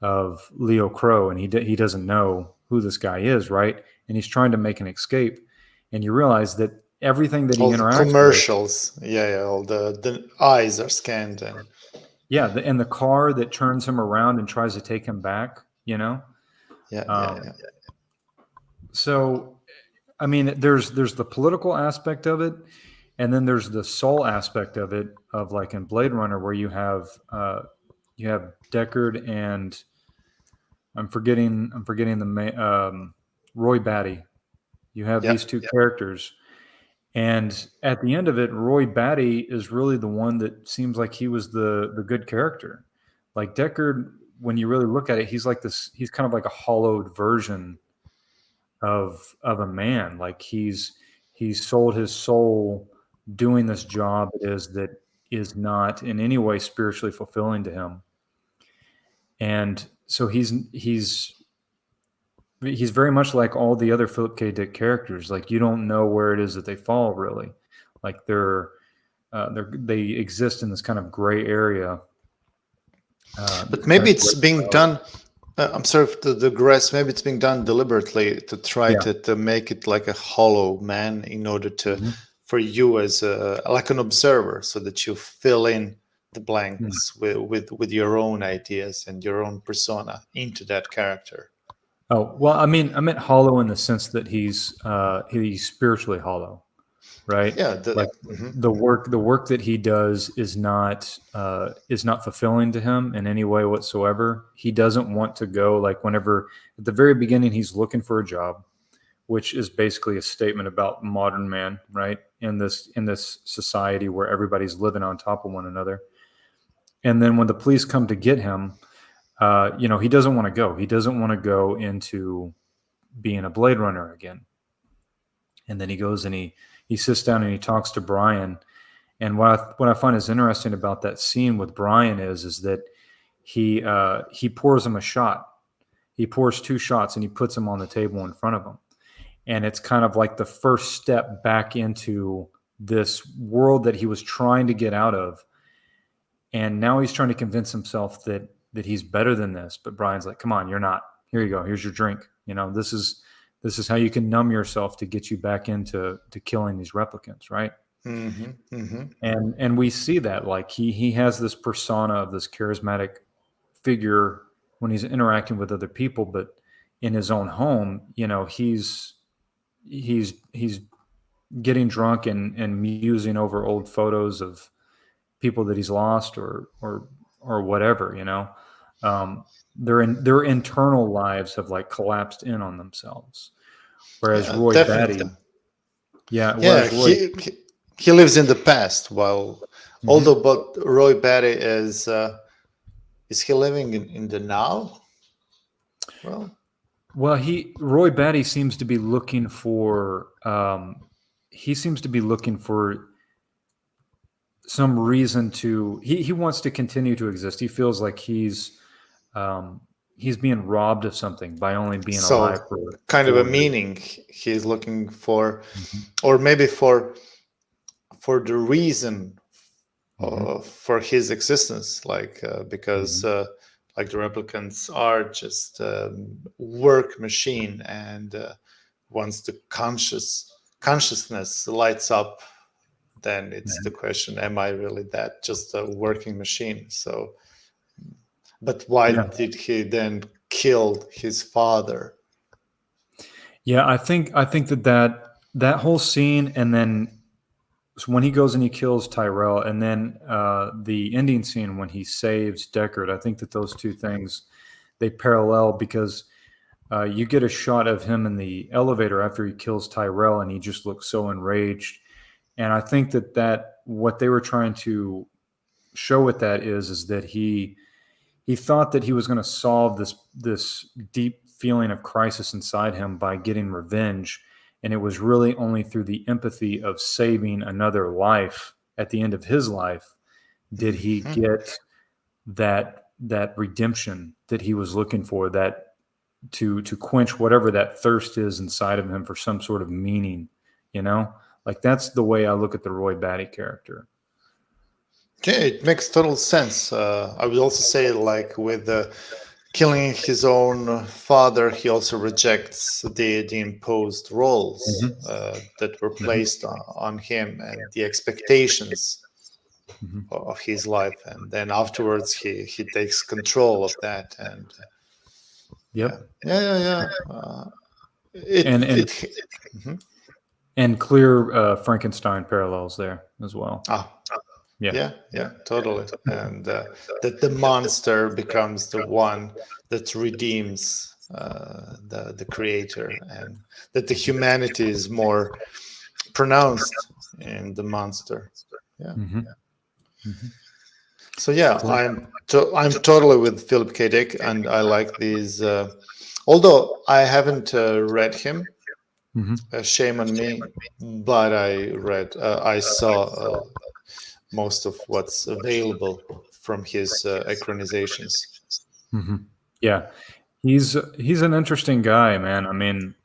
of Leo Crow, and he doesn't know who this guy is, right? And he's trying to make an escape, and you realize that everything that he All the interacts with, commercials, yeah, all the eyes are scanned, and yeah, and the car that turns him around and tries to take him back, yeah, yeah, Um, yeah. so I mean, there's the political aspect of it, and then there's the soul aspect of it, of like in Blade Runner, where you have Deckard and I'm forgetting Roy Batty. You have Yeah. these two characters, and at the end of it, Roy Batty is really the one that seems like he was the good character. Like Deckard, when you really look at it, he's like this. He's kind of like a hollowed version of a man. Like he's sold his soul doing this job that is not in any way spiritually fulfilling to him. And so he's very much like all the other Philip K. Dick characters. Like, you don't know where it is that they fall, really. Like, they exist in this kind of gray area. But Kind maybe of it's gray being cloud. done. I'm sorry to digress. Maybe it's being done deliberately to try Yeah. to make it like a hollow man in order to Mhm. for you as like an observer, so that you fill in the Mm. blanks with your own ideas and your own persona into that character. Oh, well, I meant hollow in the sense that he's spiritually hollow, right? Yeah. Like, Mhm. the work that he does is not fulfilling to him in any way whatsoever. He doesn't want to go, like, whenever at the very beginning he's looking for a job, which is basically a statement about modern man, right? In this society where everybody's living on top of one another. And then when the police come to get him, he doesn't want to go. He doesn't want to go into being a Blade Runner again. And then he goes and he sits down and he talks to Brian. And what I find is interesting about that scene with Brian is that he pours him a shot. He pours two shots and he puts them on the table in front of him. And it's kind of like the first step back into this world that he was trying to get out of. And now he's trying to convince himself that he's better than this. But Brian's like, "Come on, you're not. Here you go. Here's your drink. This is how you can numb yourself to get you back into killing these replicants, right?" Hmm. Hmm. And we see that, like, he has this persona of this charismatic figure when he's interacting with other people, but in his own home, he's getting drunk and musing over old photos of people that he's lost, or whatever. um, their internal lives have, like, collapsed in on themselves. Whereas Yeah, Roy definitely. Batty, yeah, Yeah, whereas Roy, he lives in the past. While Mhm. although, but Roy Batty is he living in the now? Well, Well, Roy Batty seems to be looking for some reason to he wants to continue to exist. He feels like he's being robbed of something by only being so alive for kind of a 4 years. meaning he's looking for, Mhm. or maybe for the reason Mhm. for his existence, like because Mhm. like the replicants are just work machine, and once the consciousness lights up, then it's the Mhm. question: am I really that just a working machine? So, but why Yeah. did he then kill his father? Yeah, I think that whole scene, and then so when he goes and he kills Tyrell, and then the ending scene when he saves Deckard, I think that those two things, they parallel, because you get a shot of him in the elevator after he kills Tyrell, and he just looks so enraged. And I think that what they were trying to show with that is that he thought that he was going to solve this deep feeling of crisis inside him by getting revenge, and it was really only through the empathy of saving another life at the end of his life did he get that redemption that he was looking for, that to quench whatever that thirst is inside of him for some sort of meaning, like that's the way I look at the Roy Batty character. Okay, it makes total sense. I would also say, like with killing his own father, he also rejects the imposed roles that were placed on him and the expectations of his life, and then afterwards he takes control of that, and yeah. And Mhm. and clear Frankenstein parallels there as well. Yeah, totally. And that the monster becomes the one that redeems the creator, and that the humanity is more pronounced in the monster. Yeah. So yeah, Cool. I'm totally with Philip K. Dick, and I like these. Although I haven't read him, shame on me, but I saw most of what's available from his ekranizations. Yeah, he's an interesting guy, man. I mean,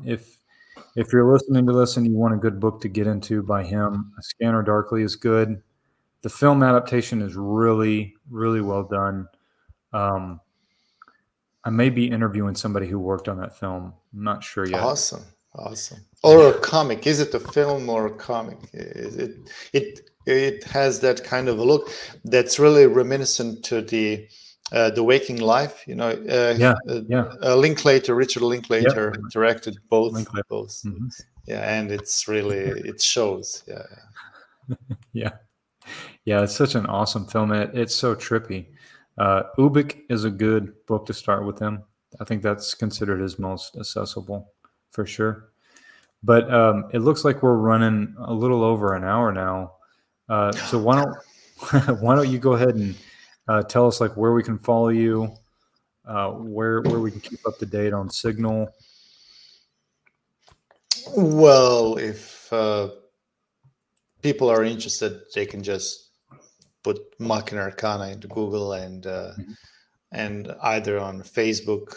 if you're listening to this and you want a good book to get into by him, A Scanner Darkly is good. The film adaptation is really, really well done. I may be interviewing somebody who worked on that film. I'm not sure yet. Awesome. Or a comic? Is it a film or a comic? It has that kind of a look that's really reminiscent to the Waking Life. Linklater, Richard Linklater directed both. Linklater. Yeah, and it shows. Yeah, it's such an awesome film. It's so trippy. Ubik is a good book to start with him. I think that's considered his most accessible, for sure. But it looks like we're running a little over an hour now. So why don't you go ahead and tell us like where we can follow you, where we can keep up to date on Signal. Well, if people are interested, they can just put Machina Arcana into Google, and either on Facebook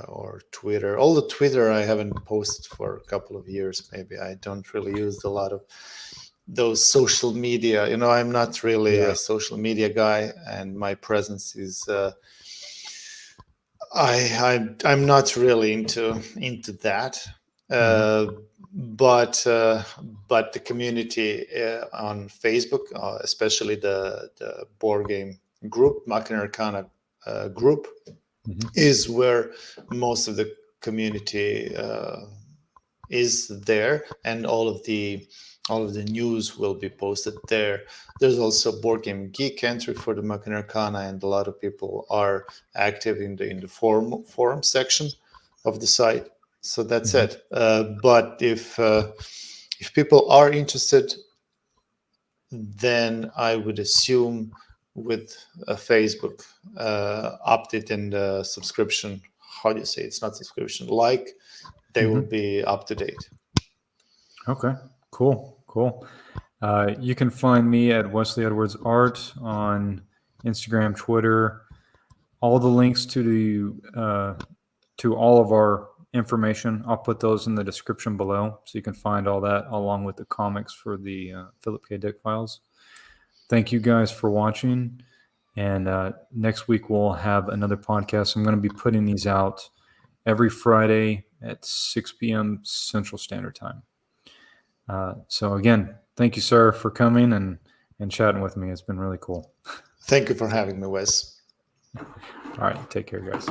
or Twitter. All the Twitter I haven't posted for a couple of years. Maybe I don't really use a lot of those social media. I'm not really a social media guy, and my presence is. I'm not really into that. But the community on Facebook, especially the board game group, Machina Arcana group, is where most of the community is there, and all of the news will be posted there. There's also Board Game Geek entry for the Machina Arcana, and a lot of people are active in the forum section of the site. So that's it. But if people are interested, then I would assume with a Facebook update and subscription, how do you say, it's not subscription, like, they will be up to date. Okay, cool. You can find me at Wesley Edwards Art on Instagram, Twitter. All the links to all of our information, I'll put those in the description below, so you can find all that along with the comics for the Philip K. Dick files. Thank you guys for watching, and next week we'll have another podcast. I'm going to be putting these out every Friday at 6 p.m. Central Standard Time. So again, thank you, sir, for coming and chatting with me. It's been really cool. Thank you for having me, Wes. All right, take care, guys.